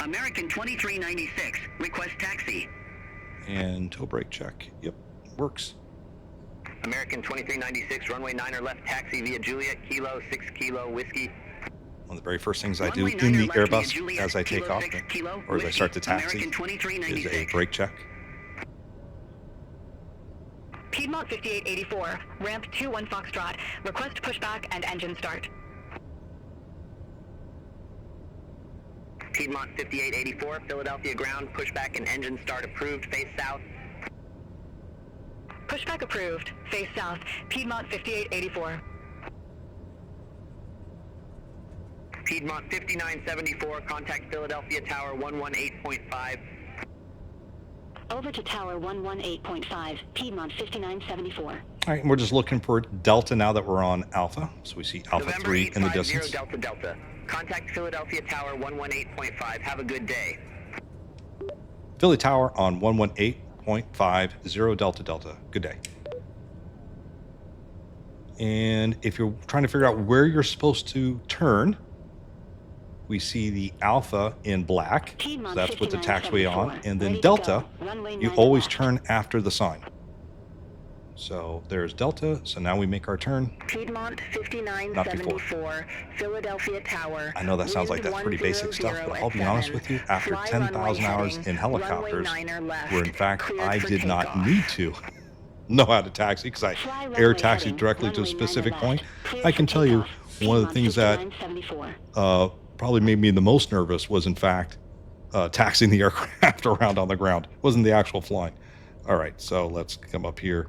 American 2396, request taxi. And toe brake check. Yep, works. American 2396, runway 9 or left, taxi via Juliet, Kilo 6, Kilo Whiskey. One of the very first things I do Runway in 9 the or left via Airbus Juliet, as I take Kilo off, 6, Kilo or as I Whiskey, start to taxi, American is a 2396. brake check. Piedmont 5884, ramp 21 Foxtrot, request pushback and engine start. Piedmont 5884, Philadelphia ground, pushback and engine start approved, face south. Pushback approved, face south, Piedmont 5884. Piedmont 5974, contact Philadelphia Tower 118.5. Over to Tower 118.5, Piedmont 5974. All right, and we're just looking for Delta now that we're on Alpha. So we see Alpha November 3 in the 850 distance. Delta Delta. Contact Philadelphia Tower 118.5. Have a good day. Philly Tower on 118.50 Delta Delta. Good day. And if you're trying to figure out where you're supposed to turn, we see the Alpha in black. So that's with the taxiway on. And then Delta, you always turn after the sign. So there's Delta. So now we make our turn. Piedmont 5974, Philadelphia Tower. I know that sounds like that's pretty basic stuff, but I'll be honest with you, after 10,000 hours in helicopters, where in fact I did not need to know how to taxi because I air taxied directly to a specific point, I can tell you one of the things that probably made me the most nervous was in fact taxiing the aircraft around on the ground. It wasn't the actual flying. All right, so let's come up here.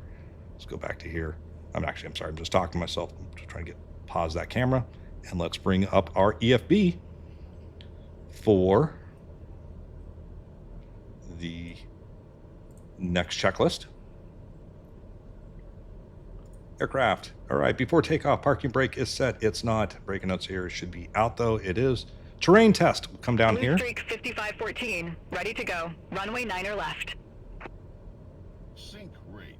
Let's go back to here. I'm sorry, I'm just talking to myself. I'm just trying to get Pause that camera, and let's bring up our EFB for the next checklist. Aircraft. All right, before takeoff, parking brake is set. It's not. Braking notes here should be out, though. It is. Terrain test. We'll come down here. Blue streak 5514, ready to go. Runway 9er left. Sync rate.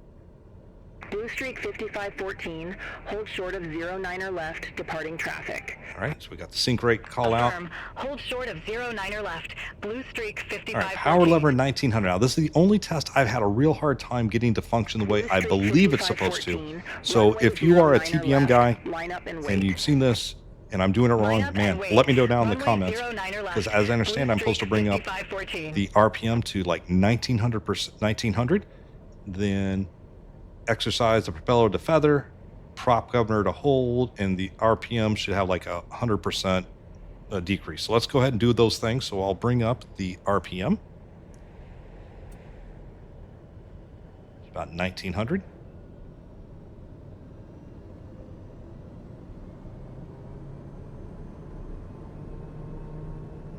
Blue streak 5514, hold short of 09er left, departing traffic. All right, so we got the sync rate call out. Affirm, hold short of 09er left. Blue streak 5514. All right, power lever 1900. Now, this is the only test I've had a real hard time getting to function the way I believe it's supposed to. So if you are a TBM guy and you've seen this and I'm doing it wrong, man, let me know down in the comments. Because as I understand, I'm supposed to bring up the RPM to like 1900, then exercise the propeller to feather, prop governor to hold, and the RPM should have like 100% decrease. So let's go ahead and do those things. So I'll bring up the RPM. It's about 1900.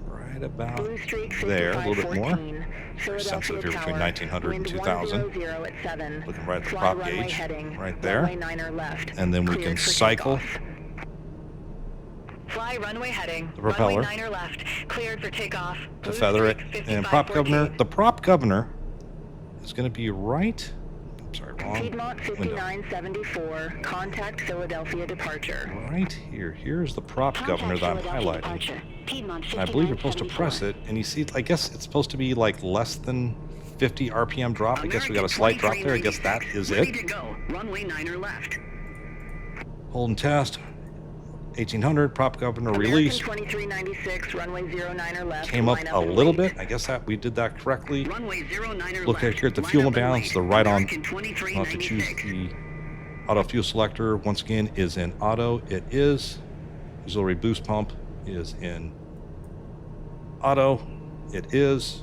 Right about there, a little bit more. Very sensitive here between 1900 and 2000. Looking right at the prop gauge, right there. And then we can cycle Fly runway heading. the propeller Runway 9er left. Cleared for takeoff. to feather it. And prop governor, the prop governor is going to be right. I'm sorry, wrong Piedmont window. 5974. Contact Philadelphia departure. Right here. Here's the prop governor that I'm highlighting. And I believe you're supposed to press it, and you see, I guess it's supposed to be like less than 50 RPM drop. I guess we got a slight drop there. I guess that is Ready it. to go. Runway 9er left. Hold and test. 1800, prop governor release. 2396, runway 09er left. Came up line a and little wait. bit. I guess that we did that correctly. Runway 09er Look left. here at the Line fuel up and imbalance, wait. the right on. American I'll have to choose 2396. the auto fuel selector. Once again, is in auto. It is. Auxiliary boost pump is in auto. It is.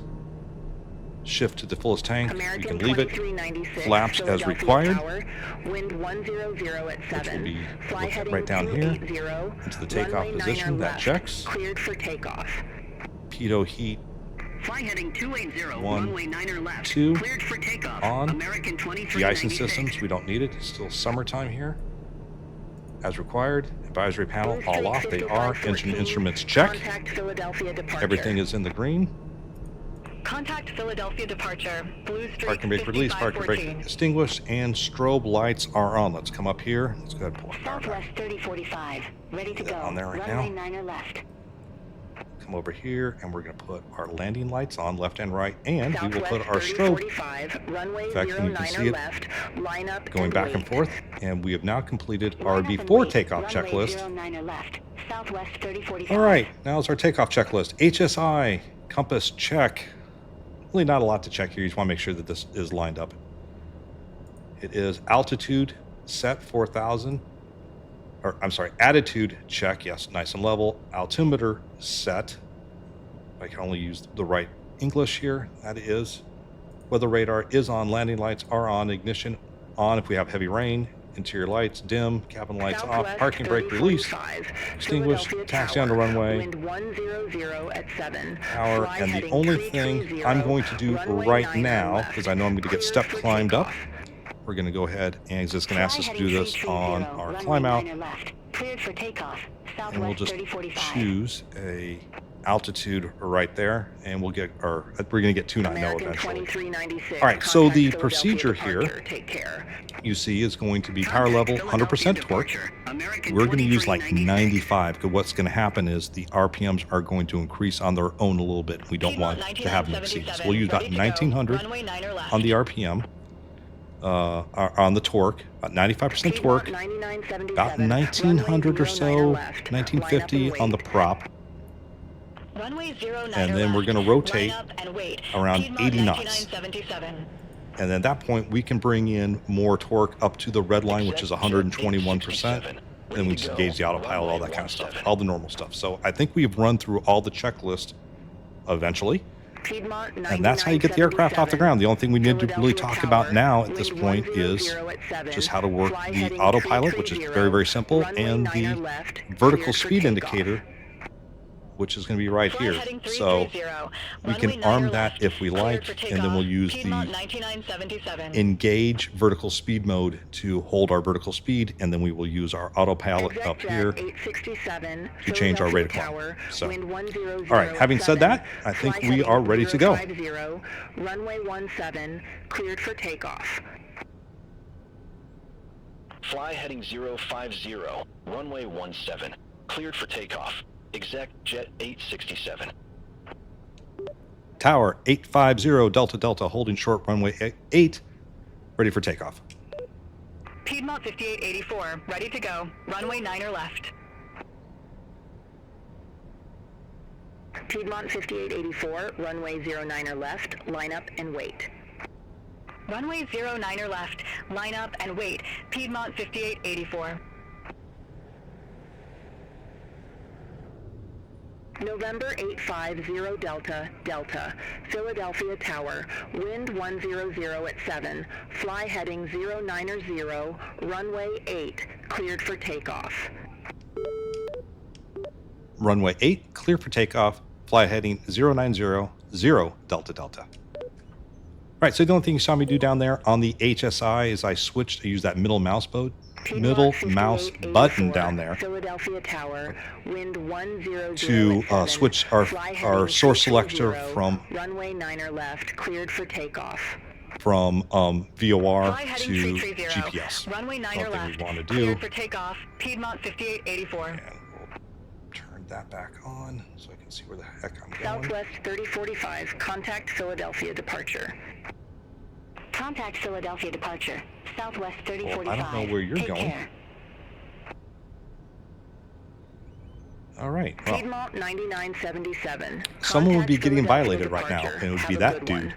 Shift to the fullest tank. We American can leave it. 2396, Flaps as Philadelphia required. Tower, wind 100 at Which will 7. be Fly looked at heading right down here 280, into the takeoff runway position. 9er That left. checks. Cleared for takeoff. Pitot heat Fly heading 280, 1, runway 9er left. 2, Cleared for takeoff. on. American The icing 2396. systems, we don't need it. It's still summertime here. As required. Advisory panel Blue all streak off. They are. 5514. Engine instruments check. Contact Philadelphia departure. Everything is in the green. Contact Philadelphia departure. Blue streak Parking brake release, parking brake 5514. extinguished, and strobe lights are on. Let's come up here. Let's go ahead and pull our power back. Southwest 3045. Ready to Get that go. on there right Runway now. 9er left. Come over here, and we're going to put our landing lights on left and right, and we will Southwest put our strobe 3045, runway In fact, and you can 09er see it left. Line up going back and wait. forth. And we have now completed our Line up and before wait. takeoff Runway checklist. 09er left. Southwest 3045. All right, now is our takeoff checklist. HSI, compass check. Really not a lot to check here. You just want to make sure that this is lined up. It is altitude set 4,000. Or I'm sorry, attitude check. Yes, nice and level. Altimeter set. I can only use the right English here. That is. Weather radar is on. Landing lights are on. Ignition on if we have heavy rain. Interior lights dim. Cabin lights off. Southwest Parking brake release. 3045, Extinguished. Philadelphia Taxi on the Tower, runway. Wind 100 at 7. Power. Fly And the heading only 330, thing I'm going to do runway right 9er now, left. because I know I'm going to get Cleared step for climbed up, takeoff. we're going to go ahead and it's just going to ask us to do Fly this heading on 330, our runway climb out. 9er left. Cleared for takeoff. And we'll Southwest just 3045. choose a altitude right there, and we'll get our, we're going to get 290 American eventually. 2396. All right, so Contact the Philadelphia procedure here, departure. Take care. you see, is going to be power level 100% torque. We're going to use like 95, because what's going to happen is the RPMs are going to increase on their own a little bit. We don't want to have them exceed. So we'll use about 1900 on the RPM, on the torque, about 95% torque, about 1900 or so, 1950 on the prop, Runway 09 and then we're going to rotate around 80 knots. And at that point, we can bring in more torque up to the red line, which is 121%. Then we just gauge the autopilot, all that kind of stuff, all the normal stuff. So I think we've run through all the checklist eventually. Piedmont And that's how you get the aircraft off the ground. The only thing we need to really talk about now at this wind point 100 is at 7, just how to work fly the heading autopilot, which is 330, very, very simple, runway and 9er the left, vertical cleared for speed takeoff. indicator, which is going to be right Fly here. heading So 330, we runway can 9er arm that left, if we cleared like, for and then we'll takeoff. use Piedmont the 9977. engage vertical speed mode to hold our vertical speed, and then we will use our autopilot up here to change our rate of climb. So, all right, having said that, I think we are ready to go. Runway 17, cleared for takeoff. Fly heading 050, runway 17, cleared for takeoff. Exec jet 867. Tower 850 Delta Delta, holding short runway 8, ready for takeoff. Piedmont 5884, ready to go. Runway 9er left. Piedmont 5884, runway 09er left, line up and wait. Runway 09er left, line up and wait. Piedmont 5884. November 850 Delta Delta, Philadelphia Tower, wind 100 at 7, fly heading 090, runway 8, cleared for takeoff. Runway 8, clear for takeoff, fly heading 090, Delta Delta. All right, so the only thing you saw me do down there on the HSI is I used that middle mouse button down there Philadelphia Tower, wind 100 to switch our source selector from runway 9er left, cleared for takeoff. from VOR Fly heading to 330, GPS. runway 9er Something left, we want to do. cleared for takeoff. Piedmont 5884. And we'll turn that back on so I can see where the heck I'm going. Southwest 3045, contact Philadelphia departure. Contact Philadelphia departure. Southwest 3045. Well, I don't know where you're Take going. care. All right. Well, Piedmont 9977. someone would be Contact getting Philadelphia violated right now, departure. and it would Have be a that good one. dude.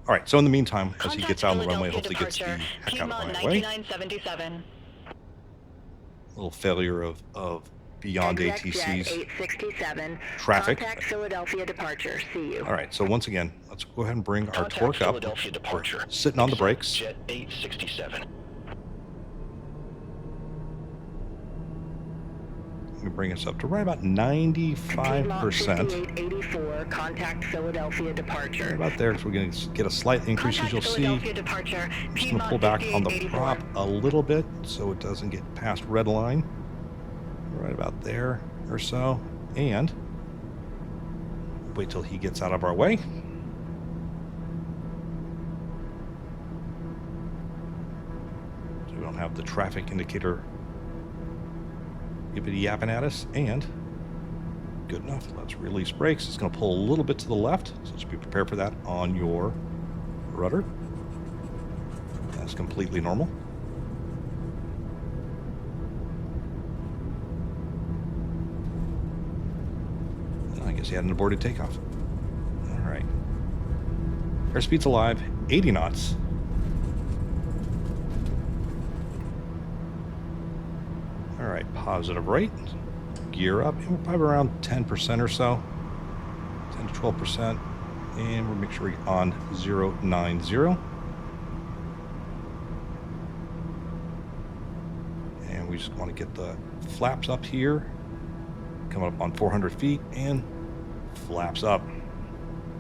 All right. So in the meantime, as he Contact gets out on the runway, Philadelphia hopefully gets the departure. heck out of Piedmont my way. 9977. Little failure of beyond Exec jet ATC's 867. traffic. Contact Philadelphia departure. See you. All right. So once again, let's go ahead and bring our Contact torque up. Philadelphia departure. We're sitting on the Exec brakes. Jet 867. We bring us up to right about Piedmont 95%. 5884. Contact Philadelphia Right departure. about there, so we're going to get a slight increase, as Contact you'll see. Philadelphia departure. I'm just going to Piedmont pull back on the 5884. prop a little bit so it doesn't get past red line. Right about there or so. And wait till he gets out of our way. So we don't have the traffic indicator yippity yapping at us. And good enough. Let's release brakes. It's going to pull a little bit to the left, so just be prepared for that on your rudder. That's completely normal. I guess he had an aborted takeoff. All right. Airspeed's alive, 80 knots. All right, positive rate. Gear up. And we're probably around 10% or so. 10 to 12%. And we'll make sure we're on 090. And we just want to get the flaps up here. Coming up on 400 feet and flaps up.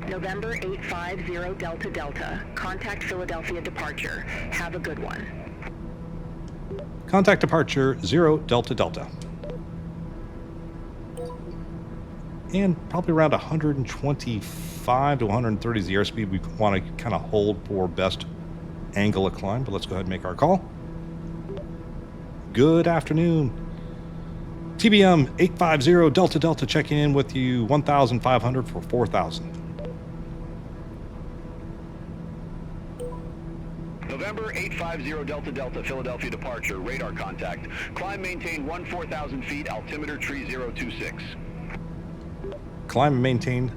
November 850 Delta Delta. Contact Philadelphia departure. Have a good one. Contact departure 0 Delta Delta. And probably around 125 to 130 is the airspeed we want to kind of hold for best angle of climb. But let's go ahead and make our call. Good afternoon. TBM 850 Delta Delta checking in with you 1,500 for 4,000. November 850 Delta Delta, Philadelphia departure, radar contact. Climb maintain 14,000 feet, altimeter tree 026. Climb and maintain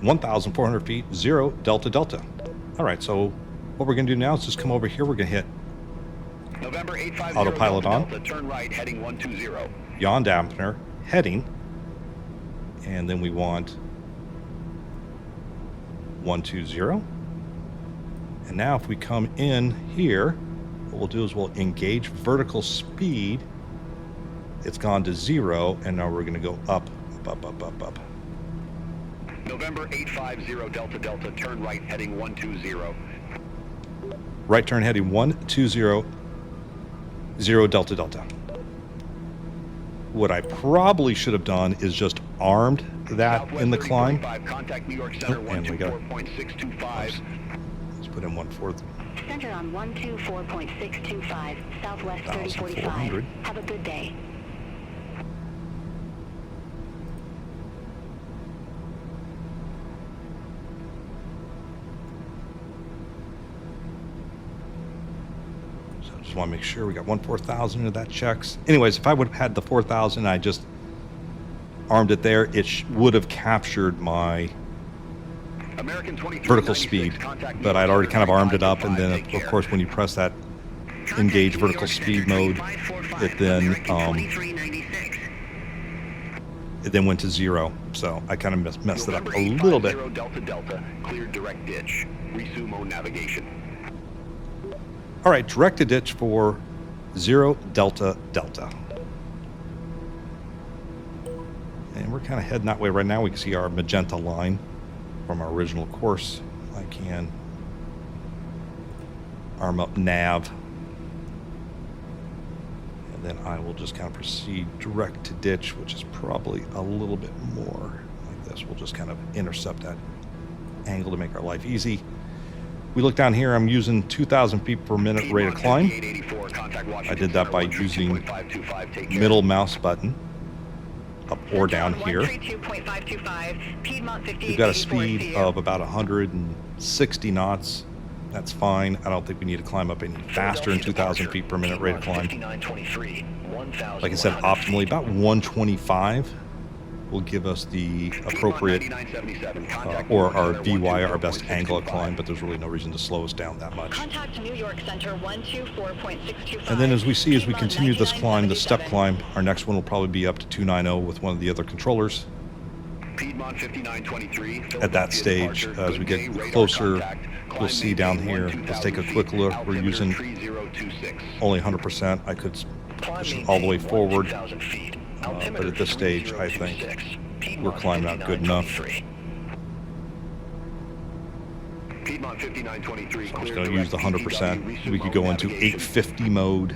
1,400 feet, 0 Delta Delta. All right, so what we're going to do now is just come over here. We're going to hit November 850 autopilot Delta on. Delta, turn right, heading 120. Yaw dampener, heading, and then we want 120. And now if we come in here, what we'll do is we'll engage vertical speed. It's gone to 0, and now we're going to go up. November 850 Delta Delta, turn right heading 120. Right turn heading 120, 0 Delta Delta. What I probably should have done is just armed that in the climb. Contact New York Center And we got 124.625. Let's put in 1/4. Center on 124.625, Southwest 3045. 1,400. Have a good day. So I just want to make sure we got 1,400 of that checks. Anyways, if I would have had the 4,000, I just armed it there, it would have captured my American 2396, vertical speed, contact but New I'd York already kind of Center armed it up, and 35, then take of care. course when you press that engage vertical speed mode, it then went to 0. So I kind of messed it up November a little bit. 850 Delta Delta, clear direct ditch. Resumo navigation. All right, direct to ditch for 0 Delta Delta. And we're kind of heading that way right now. We can see our magenta line from our original course. I can arm up nav. And then I will just kind of proceed direct to ditch, which is probably a little bit more like this. We'll just kind of intercept that angle to make our life easy. We look down here, I'm using 2,000 feet per minute rate of climb. I did that by using middle mouse button, up or down here. We've got a speed of about 160 knots. That's fine. I don't think we need to climb up any faster than 2,000 feet per minute rate of climb. Like I said, optimally about 125 will give us the appropriate, or our VY, our best angle of climb, but there's really no reason to slow us down that much. Contact New York Center 124.625. And then as we see, as we continue this climb, the step climb, our next one will probably be up to 290 with one of the other controllers. Piedmont 5923. At that stage, as we get closer, you'll see down here, let's take a quick look. We're using only 100%. I could push it all the way forward. But at this stage, I think we're climbing out good enough. Piedmont 5923. So I'm just going to use the 100%. We could go into 850 mode.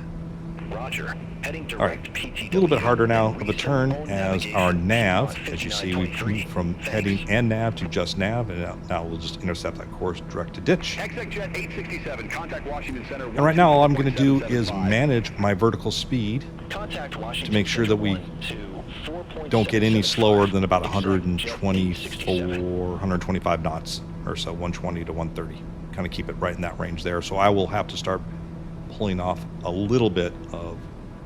Roger. Heading All right, direct a little bit harder now of a turn as our nav. As you see, we've moved from heading and nav to just nav, and now we'll just intercept that course direct to ditch. Jet 867. Contact Washington Center. And right now, all I'm going to do is manage my vertical speed Contact Washington to make sure that we don't get any slower than about 124, 125 knots or so, 120 to 130. Kind of keep it right in that range there. So I will have to start pulling off a little bit of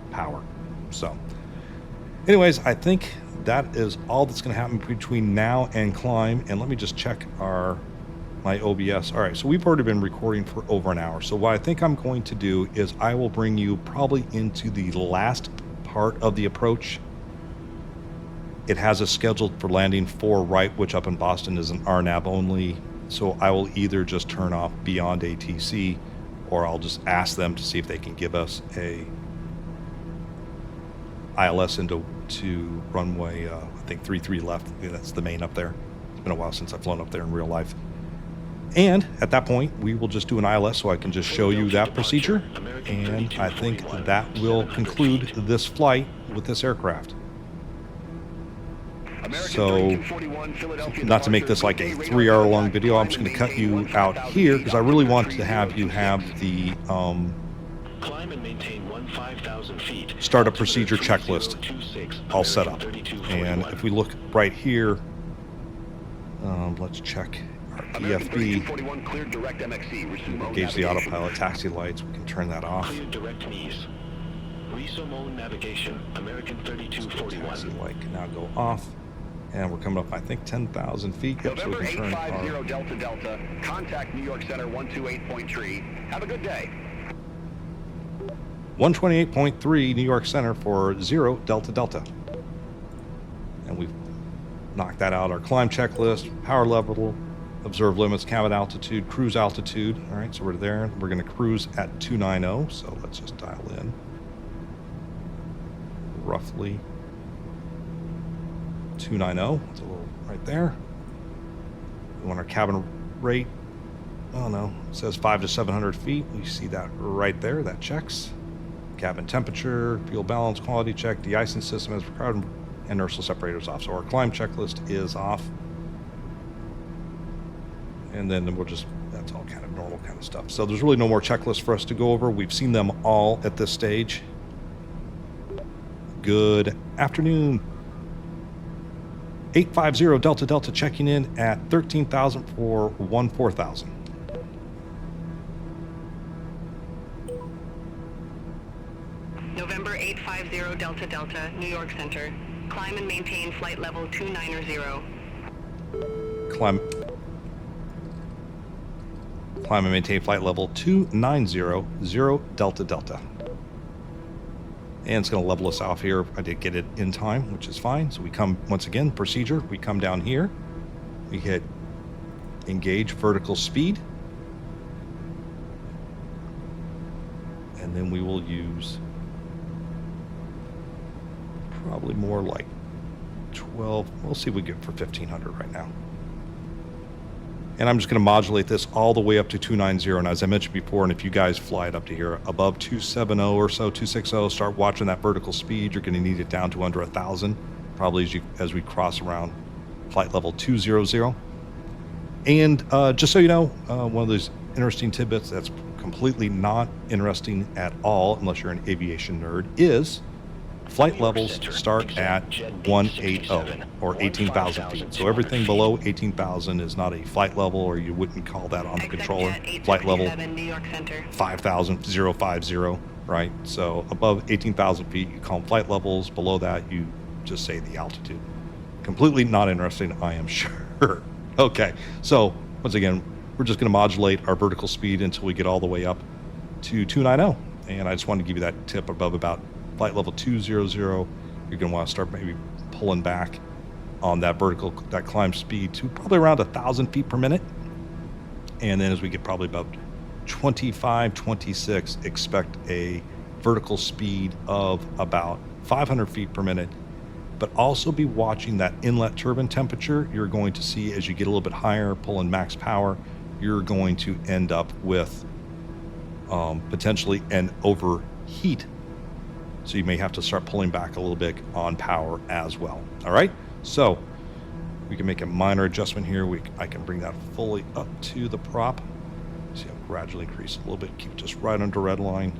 power. So anyways, I think that is all that's going to happen between now and climb. And let me just check my OBS. All right, so we've already been recording for over an hour. So what I think I'm going to do is I will bring you probably into the last part of the approach. It has us scheduled for landing 4 right, which up in Boston is an RNAV only. So I will either just turn off beyond ATC, or I'll just ask them to see if they can give us a ILS into runway, I think 33 left. I think that's the main up there. It's been a while since I've flown up there in real life. And at that point, we will just do an ILS so I can just show you that procedure. And I think that will conclude this flight with this aircraft. So, not to make this like a 3-hour long video, I'm just going to cut you out here because I really want to have you have the startup procedure checklist all set up. And if we look right here, let's check our PFB. Engage the autopilot taxi lights. We can turn that off. Taxi light can now go off. And we're coming up, I think, 10,000 feet. Yep, so we can turn our... Delta Delta. Contact New York Center 128.3. Have a good day. 128.3 New York Center for 0 Delta Delta. And we've knocked that out. Our climb checklist, power level, observe limits, cabin altitude, cruise altitude. All right, so we're there. We're going to cruise at 290. So let's just dial in. Roughly 290. It's a little right there. We want our cabin rate. Oh no, it says 500 to 700 feet. We see that right there. That checks. Cabin temperature, fuel balance, quality check, de-icing system as required, and inertial separators off. So our climb checklist is off. And then we'll just, that's all kind of normal kind of stuff. So there's really no more checklists for us to go over. We've seen them all at this stage. Good afternoon. 850 Delta Delta checking in at 13,000 for 14,000. November 850 Delta Delta, New York Center. Climb and maintain flight level 290. Climb and maintain flight level 290 Delta Delta. And it's going to level us off here. I did get it in time, which is fine. So we come, once again, procedure. We come down here. We hit engage vertical speed. And then we will use probably more like 12. We'll see what we get for 1,500 right now. And I'm just going to modulate this all the way up to 290. And as I mentioned before, and if you guys fly it up to here above 270 or so, 260, start watching that vertical speed. You're going to need it down to under 1,000, probably as we cross around flight level 200. And just so you know, one of those interesting tidbits that's completely not interesting at all, unless you're an aviation nerd, is flight levels start at 180 or 18,000 feet. So everything below 18,000 is not a flight level, or you wouldn't call that on the controller. Flight level 5,000, 050, right? So above 18,000 feet, you call them flight levels. Below that, you just say the altitude. Completely not interesting, I am sure. Okay, so once again, we're just going to modulate our vertical speed until we get all the way up to 290. And I just wanted to give you that tip above about flight level 200, you're going to want to start maybe pulling back on that vertical, that climb speed to probably around 1,000 feet per minute. And then as we get probably about 25, 26, expect a vertical speed of about 500 feet per minute. But also be watching that inlet turbine temperature. You're going to see as you get a little bit higher, pulling max power, you're going to end up with potentially an overheat. So you may have to start pulling back a little bit on power as well. All right, so we can make a minor adjustment here. I can bring that fully up to the prop. See, I'll gradually increase a little bit, keep it just right under red line.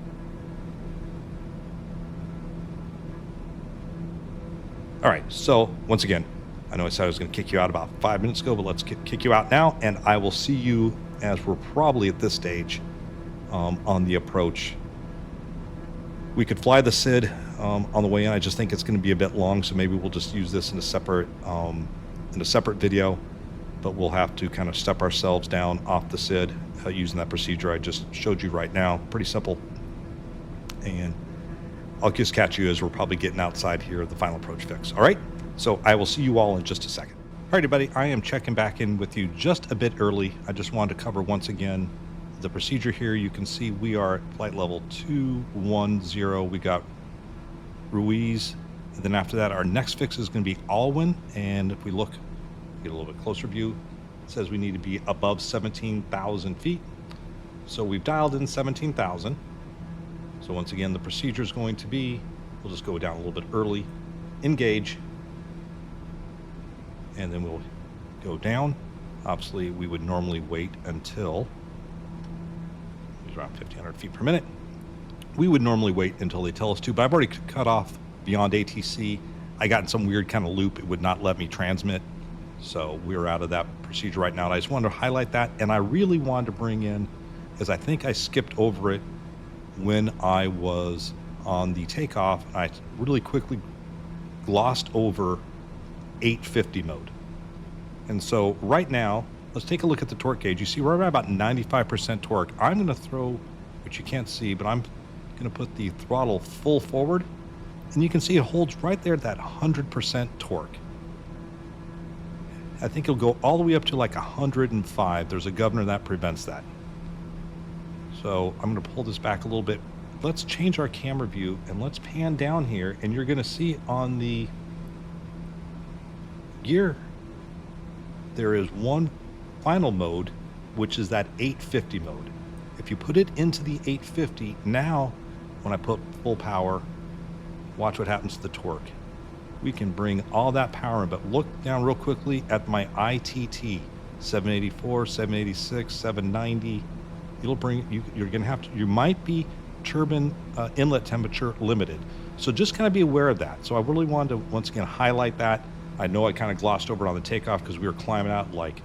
All right, so once again, I know I said I was going to kick you out about 5 minutes ago, but let's kick you out now, and I will see you as we're probably at this stage on the approach. We could fly the SID on the way in. I just think it's going to be a bit long, so maybe we'll just use this in a separate video. But we'll have to kind of step ourselves down off the SID using that procedure I just showed you right now. Pretty simple. And I'll just catch you as we're probably getting outside here of the final approach fix. All right? So I will see you all in just a second. All right, everybody. I am checking back in with you just a bit early. I just wanted to cover once again the procedure here. You can see we are at flight level 210. We got Ruiz. And then after that, our next fix is going to be Alwyn. And if we look, get a little bit closer view, it says we need to be above 17,000 feet. So we've dialed in 17,000. So once again, the procedure is going to be, we'll just go down a little bit early, engage, and then we'll go down. Obviously, we would normally wait until around 1,500 feet per minute. We would normally wait until they tell us to, but I've already cut off beyond ATC. I got in some weird kind of loop. It would not let me transmit. So we're out of that procedure right now. And I just wanted to highlight that. And I really wanted to bring in, as I think I skipped over it when I was on the takeoff, I really quickly glossed over 850 mode. And so right now, let's take a look at the torque gauge. You see we're at about 95% torque. I'm going to throw, which you can't see, but I'm going to put the throttle full forward. And you can see it holds right there at that 100% torque. I think it'll go all the way up to like 105. There's a governor that prevents that. So I'm going to pull this back a little bit. Let's change our camera view and let's pan down here, and you're going to see on the gear there is one final mode, which is that 850 mode. If you put it into the 850, now when I put full power, watch what happens to the torque. We can bring all that power in, but look down real quickly at my ITT 784, 786, 790. It'll bring you're going to have to, you might be turbine inlet temperature limited. So just kind of be aware of that. So I really wanted to once again highlight that. I know I kind of glossed over it on the takeoff because we were climbing out like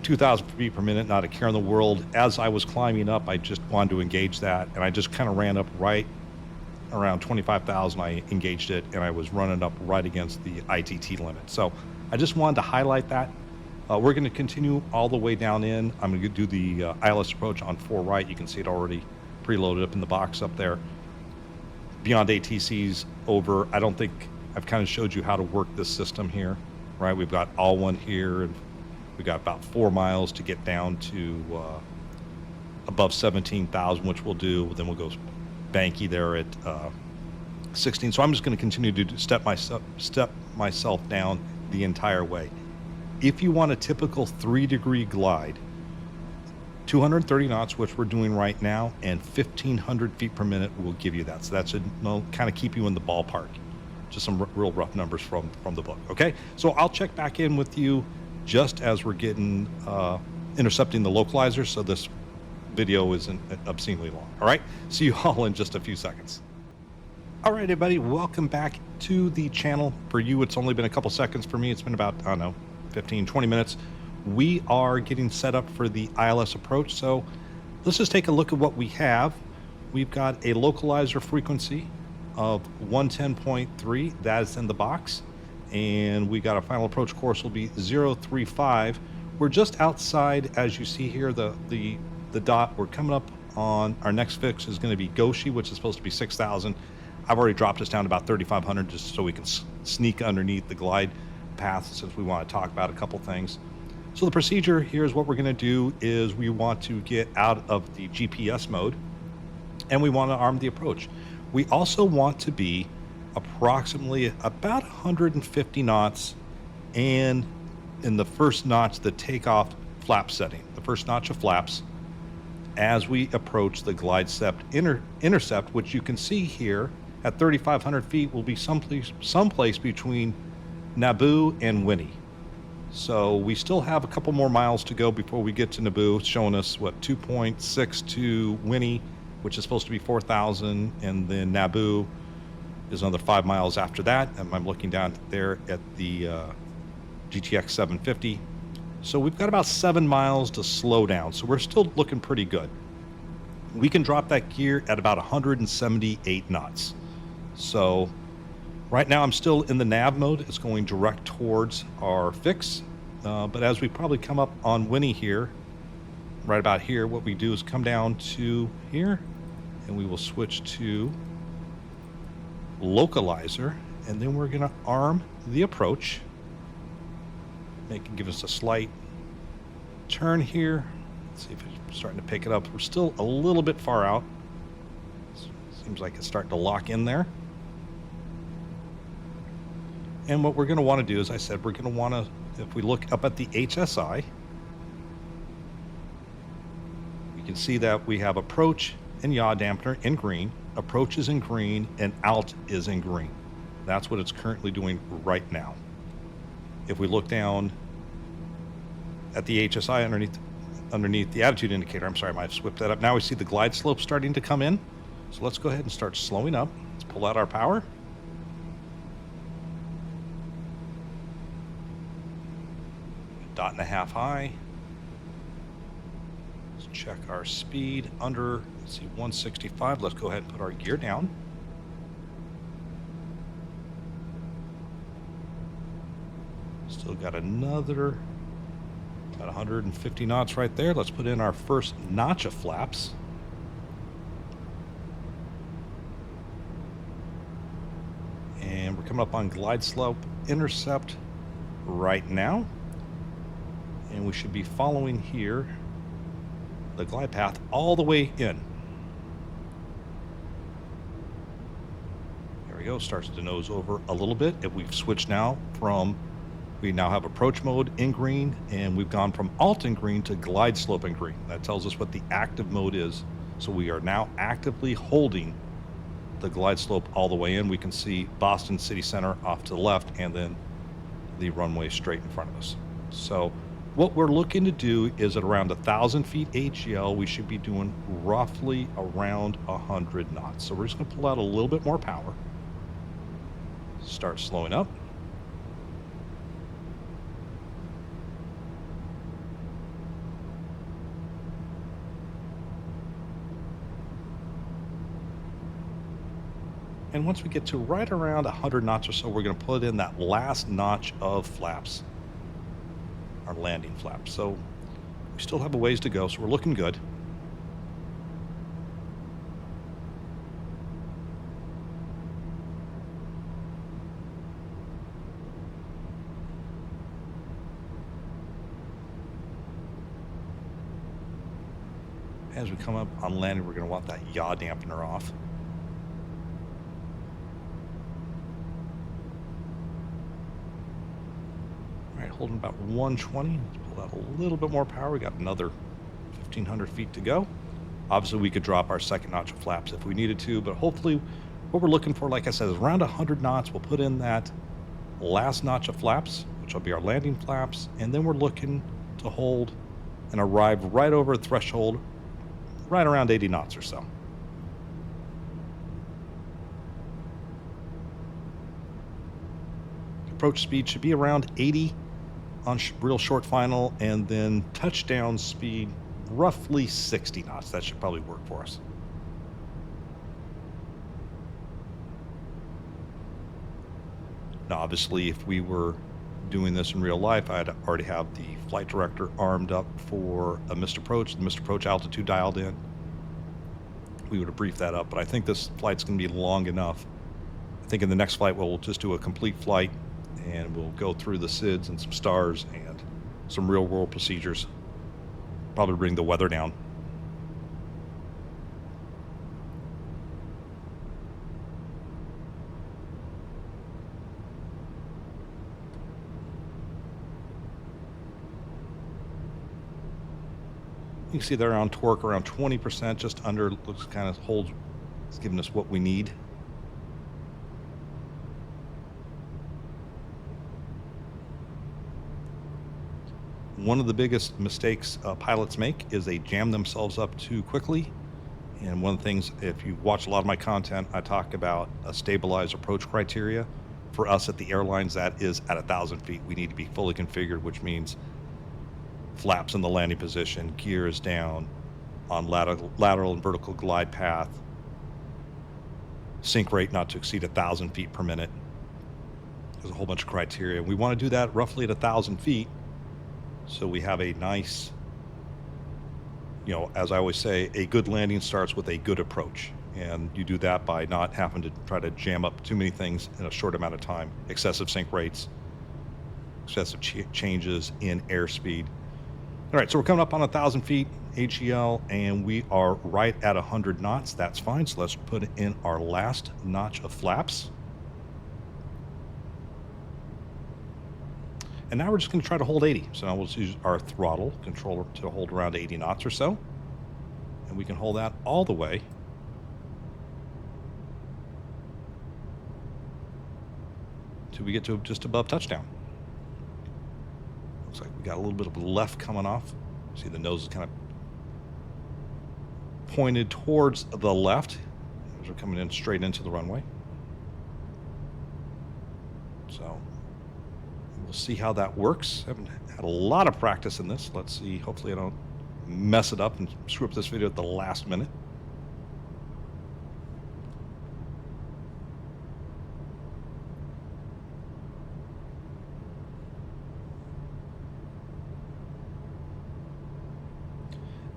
2,000 feet per minute, not a care in the world. As I was climbing up, I just wanted to engage that, and I just kind of ran up right around 25,000. I engaged it, and I was running up right against the ITT limit. So I just wanted to highlight that. We're going to continue all the way down in. I'm going to do the ILS approach on 4 right. You can see it already preloaded up in the box up there. Beyond ATC's over. I don't think I've kind of showed you how to work this system here, right? We've got all one here, and we've got about 4 miles to get down to above 17,000, which we'll do. Then we'll go banky there at 16. So I'm just going to continue to step myself down the entire way. If you want a typical 3-degree glide, 230 knots, which we're doing right now, and 1,500 feet per minute will give you that. So that should kind of keep you in the ballpark. Just some real rough numbers from the book. Okay, so I'll check back in with you just as we're getting intercepting the localizer, so this video isn't obscenely long. All right, see you all in just a few seconds. All right, everybody, welcome back to the channel. For you, it's only been a couple seconds. For me, it's been about, I don't know, 15, 20 minutes. We are getting set up for the ILS approach. So let's just take a look at what we have. We've got a localizer frequency of 110.3. That is in the box. And we got a final approach course will be 035. We're just outside, as you see here, the dot. We're coming up on our next fix is going to be Goshi, which is supposed to be 6,000. I've already dropped us down to about 3,500 just so we can sneak underneath the glide path, since we want to talk about a couple things. So the procedure here is what we're going to do is we want to get out of the GPS mode, and we want to arm the approach. We also want to be approximately about 150 knots, and in the first notch, the takeoff flap setting, the first notch of flaps, as we approach the glide intercept, which you can see here at 3,500 feet will be someplace between Naboo and Winnie. So we still have a couple more miles to go before we get to Naboo. It's showing us, what, 2.6 to Winnie, which is supposed to be 4,000, and then Naboo is another 5 miles after that. And I'm looking down there at the GTX 750. So we've got about 7 miles to slow down. So we're still looking pretty good. We can drop that gear at about 178 knots. So right now I'm still in the nav mode. It's going direct towards our fix. But as we probably come up on Winnie here, right about here, what we do is come down to here, and we will switch to localizer, and then we're going to arm the approach. Give us a slight turn here. Let's see if it's starting to pick it up. We're still a little bit far out. Seems like it's starting to lock in there. And what we're going to want to do, as I said, we're going to want to, if we look up at the HSI, you can see that we have approach and yaw dampener in green, approach is in green, and alt is in green. That's what it's currently doing right now. If we look down at the HSI underneath the attitude indicator, I'm sorry, I might have swept that up. Now we see the glide slope starting to come in. So let's go ahead and start slowing up. Let's pull out our power. Dot and a half high. Let's check our speed under, let's see, 165. Let's go ahead and put our gear down. Still got another about 150 knots right there. Let's put in our first notch of flaps. And we're coming up on glide slope intercept. right now. And we should be following here the glide path all the way in. There we go. Starts to nose over a little bit. If we've switched now from, we now have approach mode in green, and we've gone from alt in green to glide slope in green. That tells us what the active mode is. So we are now actively holding the glide slope all the way in. We can see Boston City Center off to the left, and then the runway straight in front of us. So what we're looking to do is at around 1,000 feet AGL, we should be doing roughly around 100 knots. So we're just going to pull out a little bit more power. Start slowing up. And once we get to right around 100 knots or so, we're going to put in that last notch of flaps, our landing flaps. So we still have a ways to go, so we're looking good. As we come up on landing, we're going to want that yaw dampener off. Holding about 120. Let's pull out a little bit more power. We got another 1,500 feet to go. Obviously, we could drop our second notch of flaps if we needed to, but hopefully what we're looking for, like I said, is around 100 knots. We'll put in that last notch of flaps, which will be our landing flaps, and then we're looking to hold and arrive right over a threshold, right around 80 knots or so. Approach speed should be around 80 on real short final, and then touchdown speed roughly 60 knots. That should probably work for us. Now, obviously, if we were doing this in real life, I'd already have the flight director armed up for a missed approach, the missed approach altitude dialed in. We would have briefed that up, but I think this flight's going to be long enough. I think in the next flight, we'll just do a complete flight, and we'll go through the SIDS and some stars and some real world procedures. Probably bring the weather down. You can see they're on torque around 20%, just under, looks kind of holds, it's giving us what we need. One of the biggest mistakes pilots make is they jam themselves up too quickly. And one of the things, if you watch a lot of my content, I talk about a stabilized approach criteria. For us at the airlines, that is at 1,000 feet. We need to be fully configured, which means flaps in the landing position, gears down on lateral and vertical glide path, sync rate not to exceed 1,000 feet per minute. There's a whole bunch of criteria. We want to do that roughly at 1,000 feet. So we have a nice, you know, as I always say, a good landing starts with a good approach. And you do that by not having to try to jam up too many things in a short amount of time. Excessive sync rates, excessive changes in airspeed. All right, so we're coming up on 1,000 feet AGL, and we are right at 100 knots. That's fine. So let's put in our last notch of flaps. And now we're just going to try to hold 80. So now we'll use our throttle controller to hold around 80 knots or so. And we can hold that all the way till we get to just above touchdown. Looks like we got a little bit of left coming off. See the nose is kind of pointed towards the left as we're coming in straight into the runway. So we'll see how that works. Haven't had a lot of practice in this. Let's see. Hopefully I don't mess it up and screw up this video at the last minute.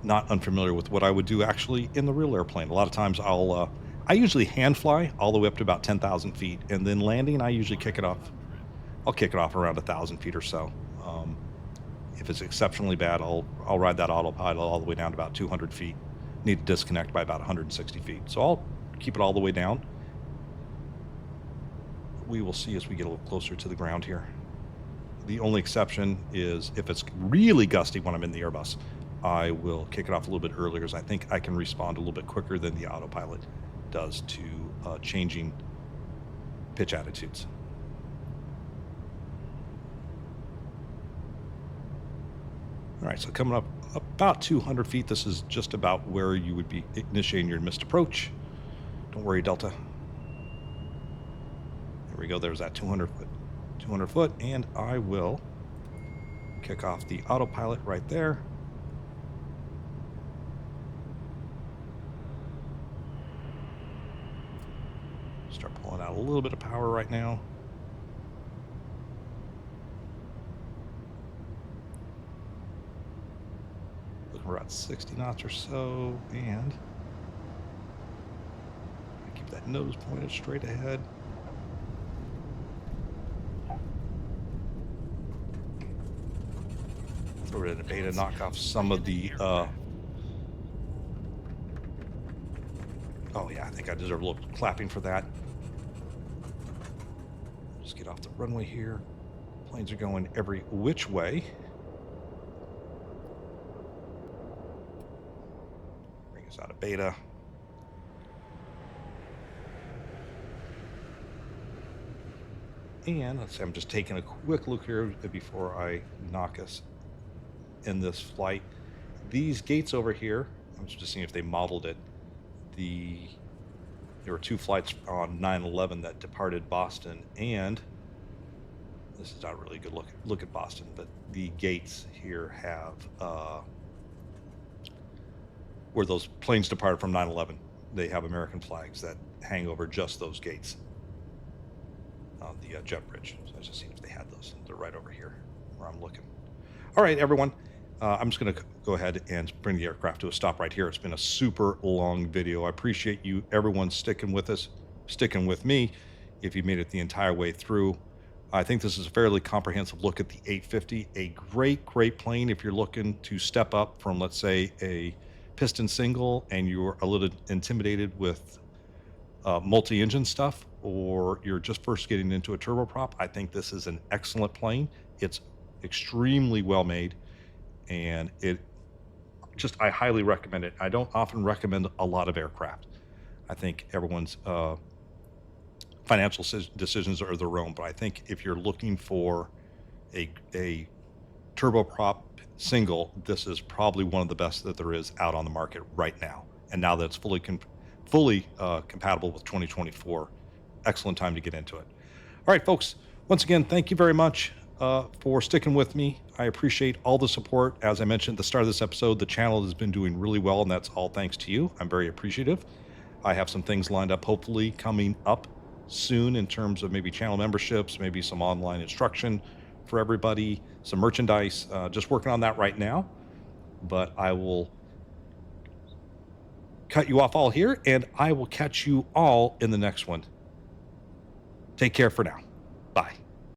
Not unfamiliar with what I would do actually in the real airplane. A lot of times I usually hand fly all the way up to about 10,000 feet, and then landing I usually kick it off I'll kick it off around 1,000 feet or so. If it's exceptionally bad, I'll ride that autopilot all the way down to about 200 feet. Need to disconnect by about 160 feet. So I'll keep it all the way down. We will see as we get a little closer to the ground here. The only exception is if it's really gusty when I'm in the Airbus, I will kick it off a little bit earlier, as I think I can respond a little bit quicker than the autopilot does to changing pitch attitudes. All right, so coming up about 200 feet, this is just about where you would be initiating your missed approach. Don't worry, Delta. There we go, there's that 200 foot, and I will kick off the autopilot right there. Start pulling out a little bit of power right now. Looking for about 60 knots or so, and keep that nose pointed straight ahead. Throw it in a beta, knock off some of the oh yeah, I think I deserve a little clapping for that. Just get off the runway here. Planes are going every which way. Bring us out of beta. And let's see, I'm just taking a quick look here before I knock us in this flight. These gates over here, I'm just seeing if they modeled it. There were 2 flights on 9/11 that departed Boston, and this is not really a good look at Boston, but the gates here have where those planes departed from 9/11. They have American flags that hang over just those gates on the jet bridge. So I was just seeing if they had those. They're right over here where I'm looking. All right, everyone. I'm just going to go ahead and bring the aircraft to a stop right here. It's been a super long video. I appreciate you, everyone, sticking with us, sticking with me. If you made it the entire way through, I think this is a fairly comprehensive look at the 850. A great plane if you're looking to step up from, let's say, a piston single and you're a little intimidated with multi-engine stuff, or you're just first getting into a turboprop. I think this is an excellent plane. It's extremely well made, and I highly recommend it. I don't often recommend a lot of aircraft. I think everyone's financial decisions are their own, but I think if you're looking for a turboprop single, this is probably one of the best that there is out on the market right now. And now that it's fully compatible with 2024, excellent time to get into it. All right, folks, once again, thank you very much for sticking with me. I appreciate all the support. As I mentioned at the start of this episode, the channel has been doing really well, and that's all thanks to you. I'm very appreciative. I have some things lined up, hopefully coming up soon, in terms of maybe channel memberships, maybe some online instruction for everybody, some merchandise. Just working on that right now, but I will cut you off all here, and I will catch you all in the next one. Take care for now. Bye.